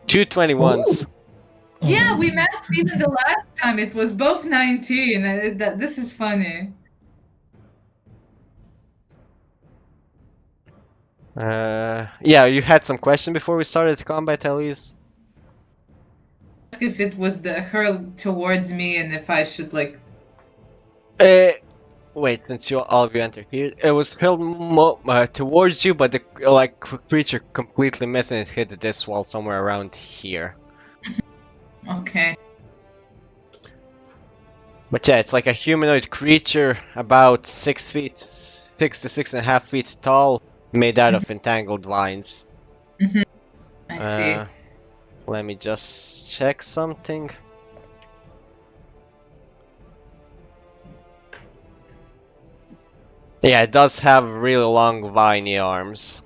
2 21s. yeah, we matched even the last time. It was both 19. This is funny. Yeah, you had some question before we started combat, Elise? Ask if it was the hurl towards me and if I should like. Wait, since all of you enter here, it was hurled towards you, but the creature completely missed and it hit this wall somewhere around here. Okay. But yeah, it's like a humanoid creature, about 6 feet, 6 to 6.5 feet tall, made out of entangled vines. I see. Let me just check something. Yeah, it does have really long viney arms.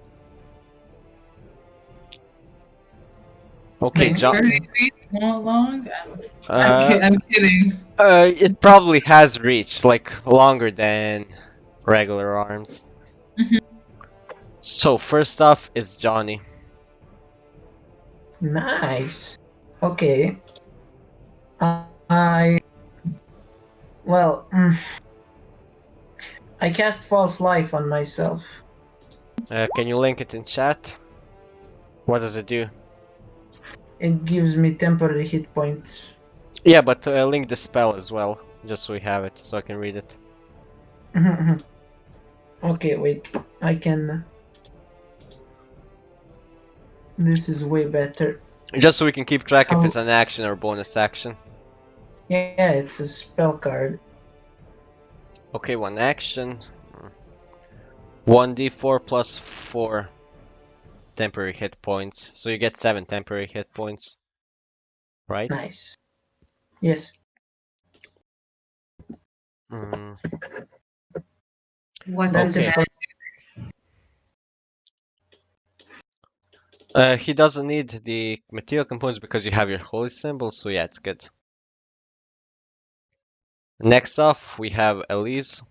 Okay, Like John. 30 feet more long? Uh, I'm kidding. it probably has reach, like longer than regular arms. Mhm. So first off is Johnny. Nice. Okay. I. Well, I cast False Life on myself. Can you link it in chat? What does it do? It gives me temporary hit points. Yeah, but link the spell as well, just so we have it, so I can read it. Okay, wait. I can. This is way better. Just so we can keep track if Oh. it's an action or bonus action. Yeah, it's a spell card. Okay, one action. 1d4 plus 4 temporary hit points. So you get 7 temporary hit points. Right? Nice. Yes. Mm. What That's is Okay. it that? for He doesn't need the material components because you have your holy symbol, so yeah, it's good. Next off, we have Elise.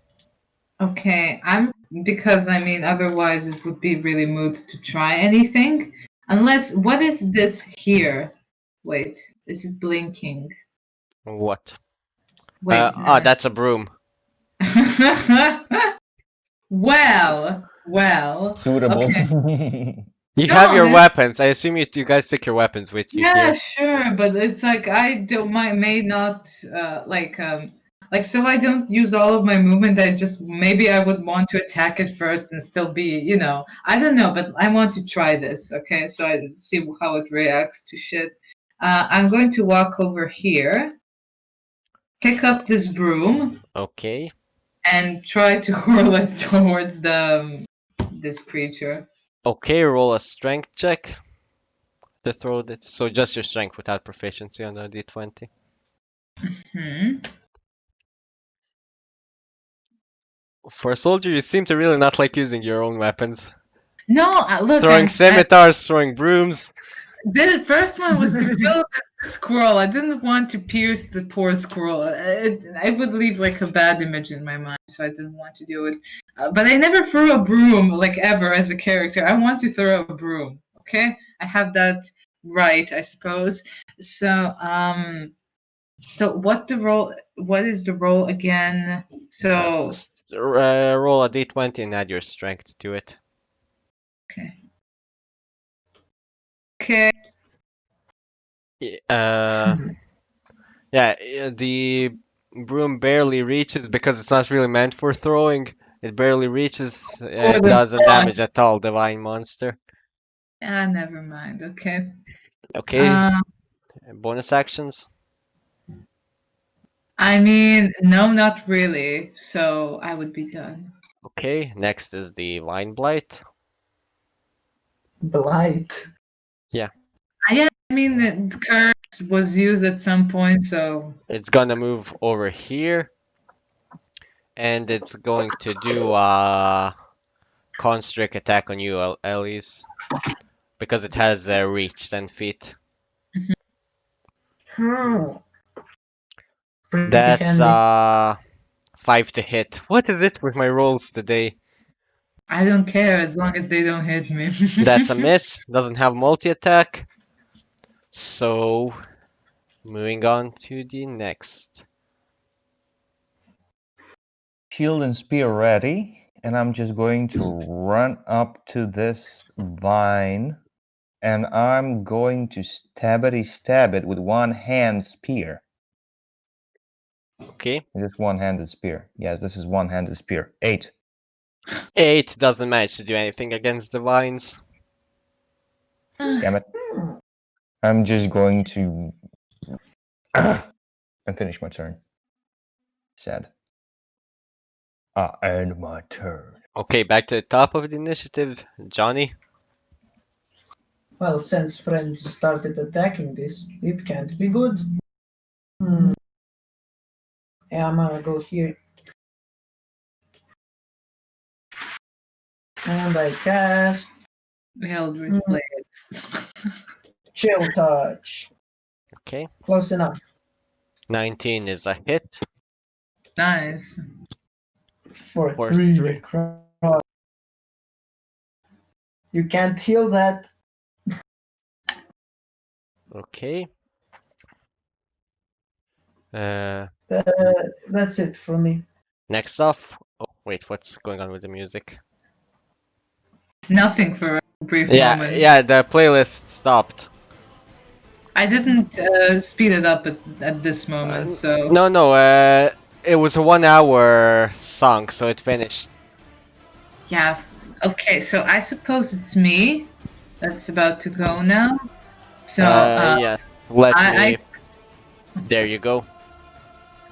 Okay, because I mean, otherwise it would be really moot to try anything. Unless, what is this here? Wait, is it blinking? What? Wait. That's a broom. Well. Suitable. Okay. You No, have your it- weapons. I assume you guys take your weapons with you Yeah, here. sure, but it's like I don't may not like so I don't use all of my movement. I just maybe I would want to attack it first and still be, I don't know, but I want to try this, okay? So I see how it reacts to shit. I'm going to walk over here, pick up this broom, Okay. and try to hurl it towards this creature. Okay, roll a strength check to throw it. So just your strength without proficiency on the d20. Hmm. For a soldier, you seem to really not like using your own weapons. No, look, Throwing scimitars, throwing brooms. the first one was to kill the squirrel. I didn't want to pierce the poor squirrel. I would leave like a bad image in my mind, so I didn't want to do it. But I never threw a broom like ever as a character. I want to throw a broom. Okay, I have that right, I suppose. So so what the role? What is the role again? So Roll a d20 and add your strength to it. okay. Okay. Yeah, the broom barely reaches because it's not really meant for throwing. It barely reaches. It the doesn't throwing. damage at all, divine monster. Ah, never mind. Okay. Okay, bonus actions. I mean, no, not really. So I would be done. Okay, next is the vine blight. Blight. Yeah, I mean, the curse was used at some point, so It's gonna move over here, and it's going to do a constrict attack on you, Elise, because it has reach 10 feet. Hmm. Pretty That's handy. 5 to hit. What is it with my rolls today? I don't care as long as they don't hit me. That's a miss. Doesn't have multi-attack. So, moving on to the next. Shield and spear ready, and I'm just going to run up to this vine, and I'm going to stab it with one-hand spear. Okay. Just one-handed spear. Yes, this is one-handed spear. 8. 8 doesn't manage to do anything against the vines. Damn it. I'm just going to and finish my turn. Sad. I end my turn. Okay, back to the top of the initiative. Johnny. Well, since friends started attacking this, it can't be good. Hmm. Yeah, I'm gonna go here. And I cast Eldritch Blades. Chill Touch. Okay. Close enough. 19 is a hit. Nice. For For 3. three. You can't heal that. Okay. That's it for me. Next off. Oh, wait, what's going on with the music? Nothing for a brief Yeah, moment. yeah, the playlist stopped. I didn't speed it up at this moment, so No, it was a 1 hour song, so it finished. yeah. Okay, so I suppose it's me that's about to go now. So Yeah, let me. I There you go.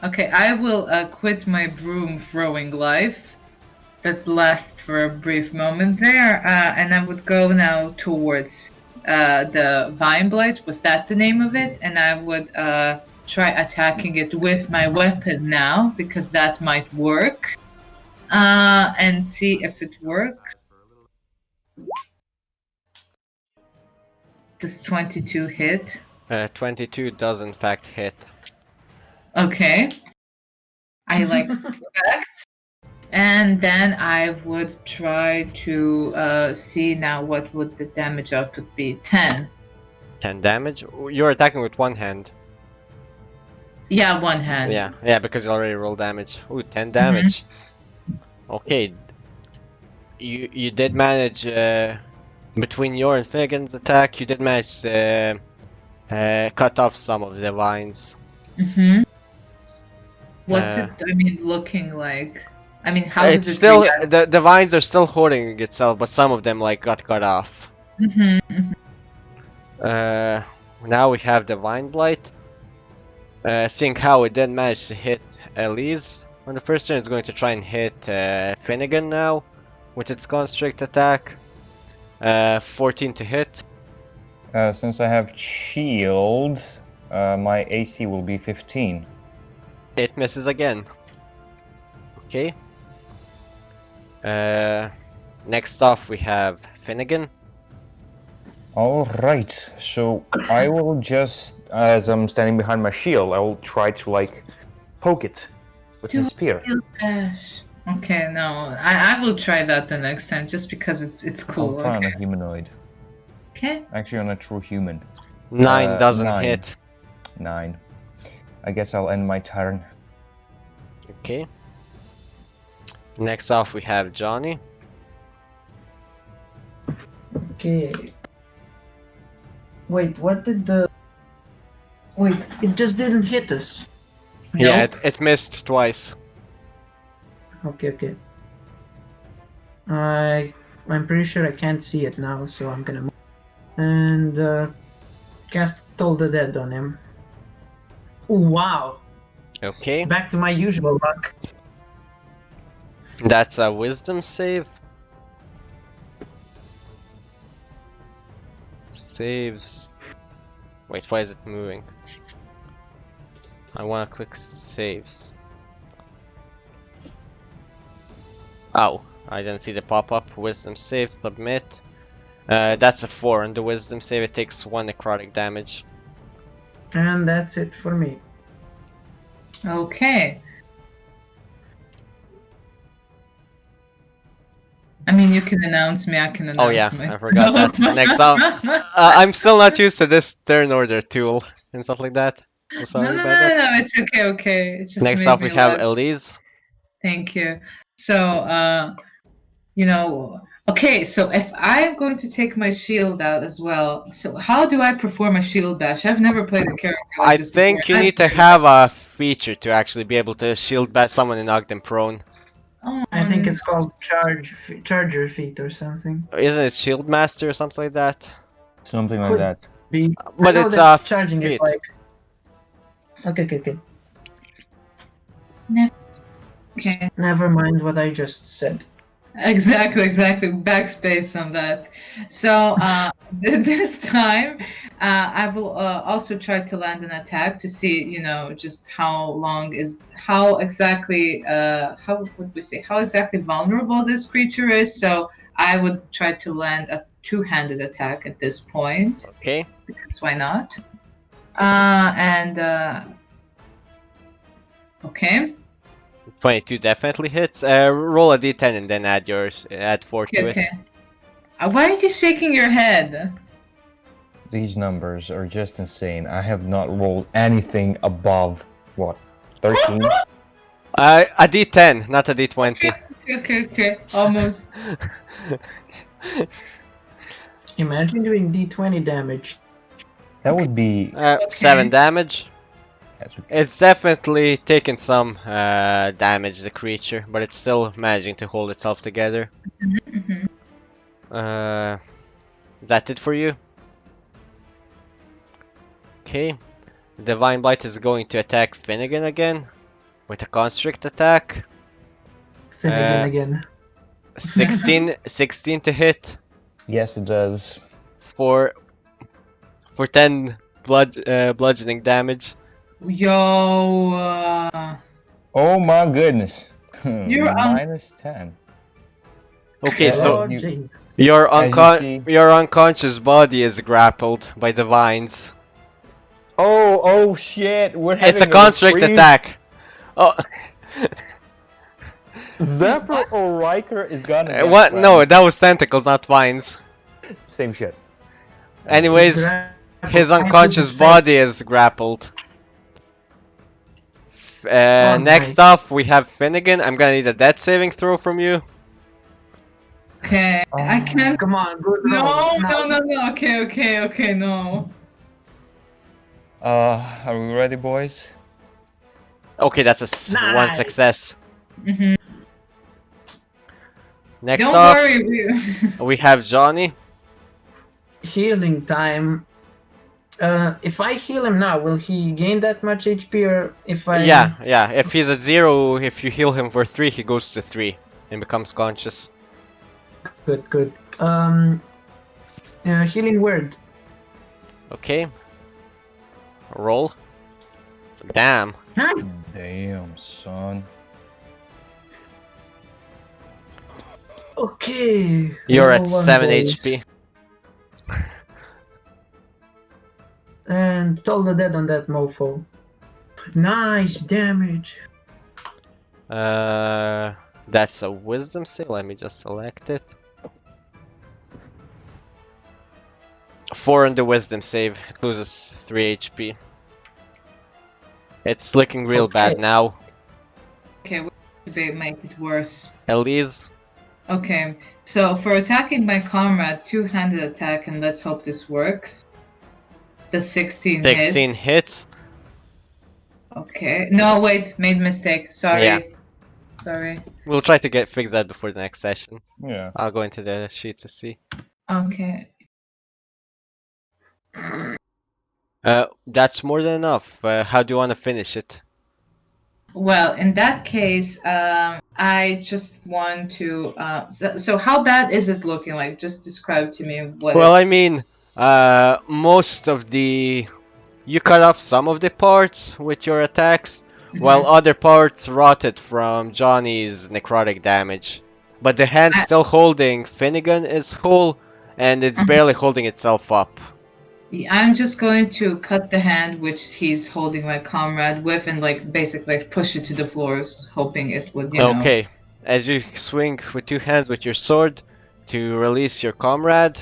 okay, I will quit my broom throwing life that lasts for a brief moment there, and I would go now towards the Vine Blight. Was that the name of it? And I would try attacking it with my weapon now, because that might work. And see if it works. Does 22 hit? 22 does in fact hit. Okay. I like expect. And then I would try to see now what would the damage output be. 10. 10 damage? You're attacking with one hand. Yeah, one hand. Yeah, because you already rolled damage. Ooh, 10 damage. Okay. You did manage, between your and Finnegan's attack, you did manage to cut off some of the vines. Mm-hmm. What's it, I mean, looking like? I mean, how It's does it still, react? the vines are still hoarding itself, but some of them like got cut off. Mm-hmm. Now we have the Vine Blight. Seeing how it did manage to hit Elise on the first turn, it's going to try and hit Finnegan now with its Constrict attack. 14 to hit. Since I have shield, my AC will be 15. It misses again. Okay. Next off we have Finnegan. All right. So I will just, as I'm standing behind my shield, I will try to like poke it with my spear. Bash. Okay, no, I will try that the next time just because it's I'll cool. try on a Okay. humanoid. Okay. Actually, on a true human. 9 doesn't 9. hit. 9. I guess I'll end my turn. Okay. Next off we have Johnny. Okay. Wait, what did the... Wait, it just didn't hit us. Yeah, it missed twice. Okay. I'm pretty sure I can't see it now, so I'm gonna move. And cast Toll the Dead on him. Ooh, wow. Okay, Back to my usual luck. that's a wisdom save. Saves. Wait, why is it moving? I wanna click saves. Oh, I didn't see the pop-up. Wisdom save, submit. That's a 4 on the wisdom save. It takes 1 necrotic damage. And that's it for me. Okay. I mean, you can announce me. I can announce Oh yeah, me. I forgot that. Next up, I'm still not used to this turn order tool and stuff like that. So No, sorry no, about no, that. no, it's okay, okay. It just Next made up, we me have laugh. Elise. Thank you. So, you know, okay, so if I'm going to take my shield out as well, so how do I perform a shield bash? I've never played a character like I this think you before. need to have a feature to actually be able to shield bash someone and knock them prone. Oh, I think it's called Charger Feet or something. Isn't it Shield Master or something like that? Something like Could that. be. But I know it's that a charging feat. is like. Okay. okay. Never mind what I just said. Exactly. Backspace on that. So this time, I will also try to land an attack to see, you know, just how exactly vulnerable this creature is. So I would try to land a two-handed attack at this point. Okay. Because why not? Okay. 22 definitely hits. Roll a d10 and then add 4 to it. Okay. Why are you shaking your head? These numbers are just insane. I have not rolled anything above, what, 13? A d10, not a d20. Okay. Almost. Imagine doing D20 damage. That would be... 7 damage. That's okay. It's definitely taken some damage, the creature, but it's still managing to hold itself together. Mhm. Is that it for you? Okay. Divine Blight is going to attack Finnegan again with a constrict attack. Finnegan again. 16 to hit Yes, it does. for 10 bludgeoning damage. Yo. Oh my goodness. You're minus 10. Okay, So- so Oh, you- jeez. your unconscious body is grappled by the vines. Oh shit, we're It's having a constrict freeze. attack. Oh, Zephyr or Riker is gonna get what? whacked. No, that was tentacles, not vines. Same shit. Anyways, his unconscious body is grappled. Next up, we have Finnegan. I'm gonna need a death saving throw from you. Okay. I can't. Come on, good No. roll. Okay. No. Are we ready, boys? Okay, that's a one Nice. success. Mhm. Next Don't up, worry. we have Johnny. Healing time. If I heal him now, will he gain that much HP, or if I... Yeah. If he's at 0, if you heal him for 3, he goes to 3 and becomes conscious. Good. Healing word. Okay. Roll. Damn. Damn, son. Okay. You're at no one 7 goes. HP. And toll the dead on that mofo. Nice damage. That's a wisdom save. Let me just select it. 4 on the wisdom save. It loses 3 HP. It's looking real bad Okay. now. Okay, what debate make it worse? Elise, Okay, so for attacking my comrade, two-handed attack, and let's hope this works. The 16 hit. 16 hits. Okay. No, wait, made mistake. Sorry. Yeah. Sorry. We'll try to fix that before the next session. Yeah. I'll go into the sheet to see. Okay. That's more than enough. How do you want to finish it? Well, in that case, I just want to. So how bad is it looking like? Just describe to me what. Well, I mean, most of the... You cut off some of the parts with your attacks, while other parts rotted from Johnny's necrotic damage. But the hand still holding Finnegan is whole, and it's barely holding itself up. I'm just going to cut the hand which he's holding my comrade with, and like basically push it to the floors, hoping it would, you know. Okay, as you swing with 2 hands with your sword to release your comrade,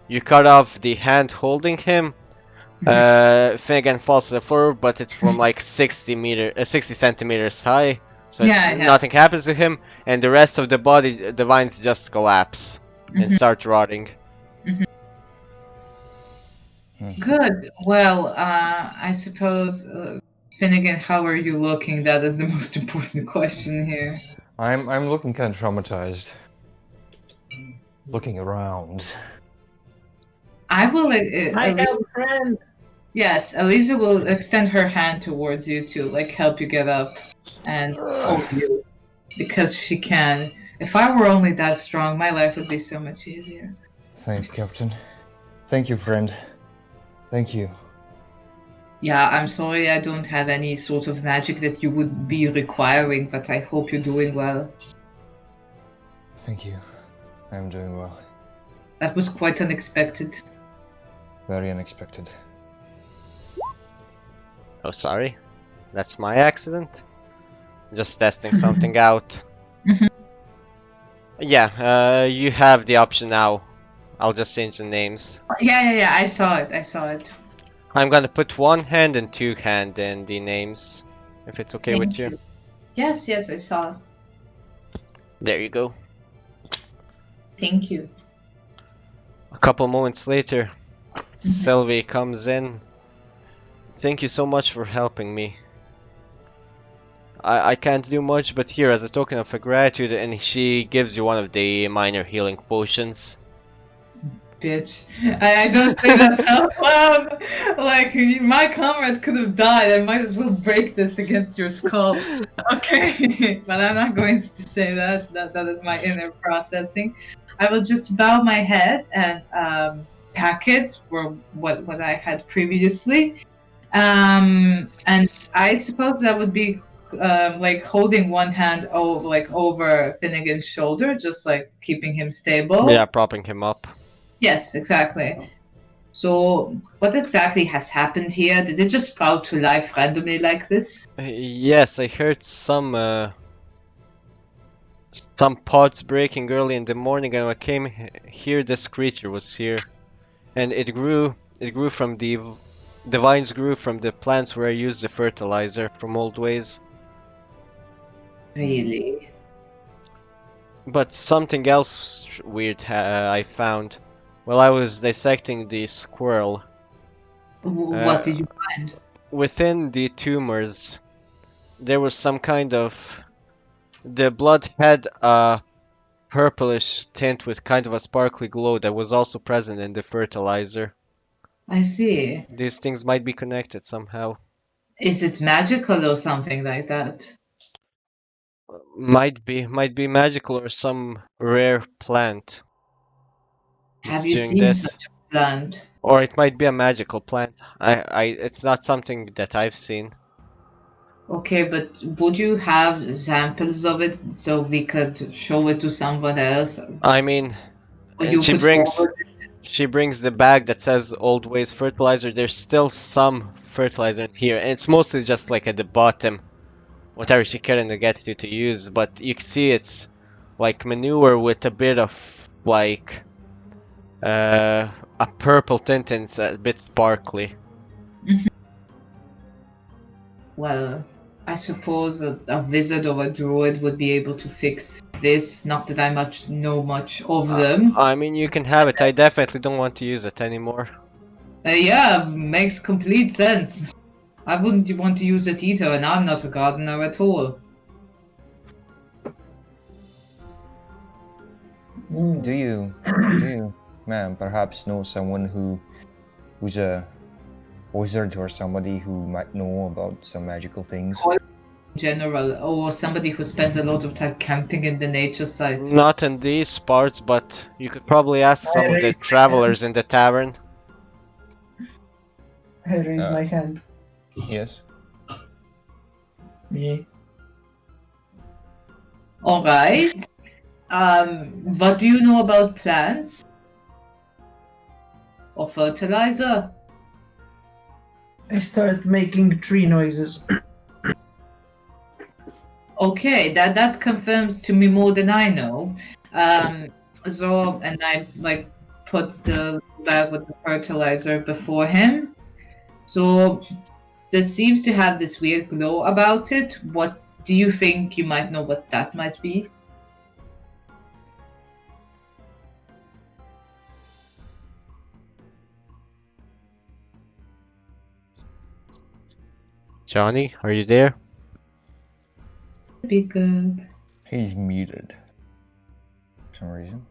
you cut off the hand holding him. Finnegan falls to the floor, but it's from like 60 centimeters high, so nothing happens to him, and the rest of the body, the vines just collapse and start rotting. Good. Well, I suppose, Finnegan, how are you looking? That is the most important question here. I'm looking kind of traumatized. Looking around. I will. My friend. Yes, Elisa will extend her hand towards you to like help you get up and hold you, because she can. If I were only that strong, my life would be so much easier. Thanks, Captain. Thank you, friend. Thank you. Yeah, I'm sorry I don't have any sort of magic that you would be requiring, but I hope you're doing well. Thank you. I'm doing well. That was quite unexpected. Very unexpected. Oh, sorry. That's my accident. Just testing something out. Yeah, you have the option now. I'll just change the names. Yeah, I saw it. I'm gonna put 1 hand and 2 hand in the names, if it's okay with you. Yes, I saw it. There you go. Thank you. A couple moments later, Sylvie comes in. Thank you so much for helping me. I can't do much, but here, as a token of gratitude, and she gives you one of the minor healing potions. Bitch. I don't say that out loud. Like, my comrade could have died. I might as well break this against your skull. Okay, but I'm not going to say that. That is my inner processing. I will just bow my head and pack it for what I had previously. And I suppose that would be like holding one hand over Finnegan's shoulder, just like keeping him stable. Yeah, propping him up. Yes, exactly. So, what exactly has happened here? Did it just sprout to life randomly like this? Yes, I heard some pods breaking early in the morning, and when I came here, this creature was here, and it grew from the vines grew from the plants where I used the fertilizer from old ways. Really? But something else weird I found while I was dissecting the squirrel. What did you find? Within the tumors, there was some kind of... The blood had a purplish tint with kind of a sparkly glow that was also present in the fertilizer. I see. These things might be connected somehow. Is it magical or something like that? Might be magical or some rare plant. Have you doing seen this. such a plant? Or it might be a magical plant. It's not something that I've seen. Okay, but would you have examples of it so we could show it to someone else? I mean, Or and you she could brings forward she brings the bag that says Old Ways Fertilizer. There's still some fertilizer in here, and it's mostly just like at the bottom, whatever she couldn't get you to use. But you can see it's like manure with a bit of like a purple tint and it's a bit sparkly. Well, I suppose a wizard or a druid would be able to fix this. Not that I know much of them. I mean, you can have it. I definitely don't want to use it anymore. Yeah, makes complete sense. I wouldn't want to use it either, and I'm not a gardener at all. Do you, ma'am, perhaps know someone who's a wizard or somebody who might know about some magical things? In general, or somebody who spends a lot of time camping in the nature site. Not in these parts, but you could probably ask some of the travelers in the tavern. I raise my hand. Yes. Me. All right. What do you know about plants? Or fertilizer? I start making tree noises. Okay, that confirms to me more than I know. So, and I like put the bag with the fertilizer before him. So, this seems to have this weird glow about it. What do you think you might know what that might be? Johnny, are you there? Be good. He's muted. For some reason.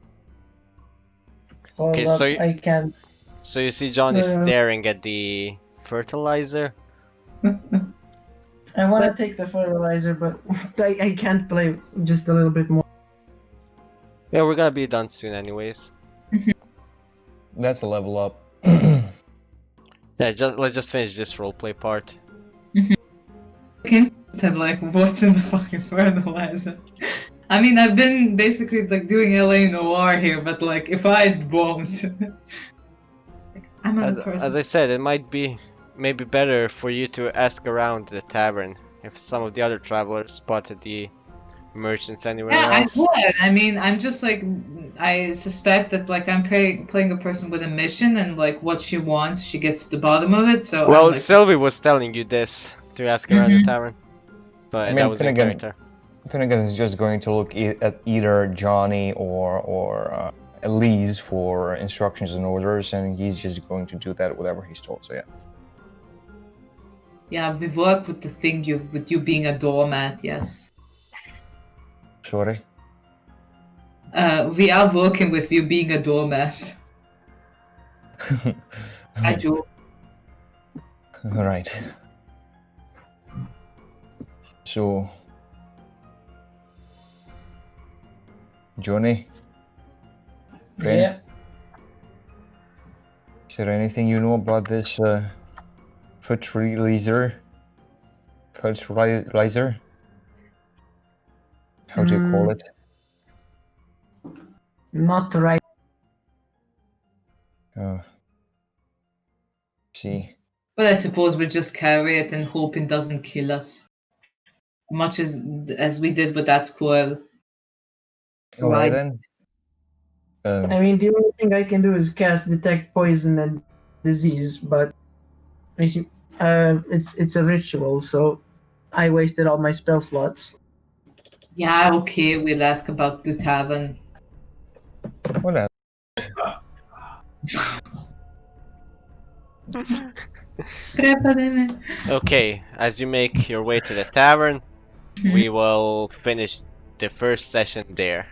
Hold Okay, up, so you- I can't. So you see Johnny Yeah. staring at the fertilizer. I want to take the fertilizer, but I can't play just a little bit more. Yeah, we're gonna be done soon anyways. That's a level up. Yeah, let's just finish this roleplay part. Okay. Said like, what's in the fucking fertilizer? I mean, I've been basically like doing LA Noir here, but like, if I won't, like, I'm a person. As I said, it might be maybe better for you to ask around the tavern if some of the other travelers spotted the merchants anywhere Yeah, else. I would. I mean, I'm just like, I suspect that like I'm playing a person with a mission, and like what she wants, she gets to the bottom of it. So Well, I'm like, Sylvie was telling you this to ask around the tavern, so I that mean, was then in again- character. Finnegan is just going to look at either Johnny or Elise for instructions and orders, and he's just going to do that whatever he's told. So yeah. yeah, we work with the thing with you being a doormat. Yes. Sorry. We are working with you being a doormat. I joke. All right. So, Johnny, friend, Yeah. is there anything you know about this fertilizer? Fertilizer? How do you call it? Not right. See. But I suppose we'll just carry it and hope it doesn't kill us. Much as we did with that squirrel. All right Right. then. I mean, the only thing I can do is cast detect poison and disease, but it's a ritual, so I wasted all my spell slots. Yeah, okay, we'll ask about the tavern. Whatever. Okay, as you make your way to the tavern, we will finish the first session there.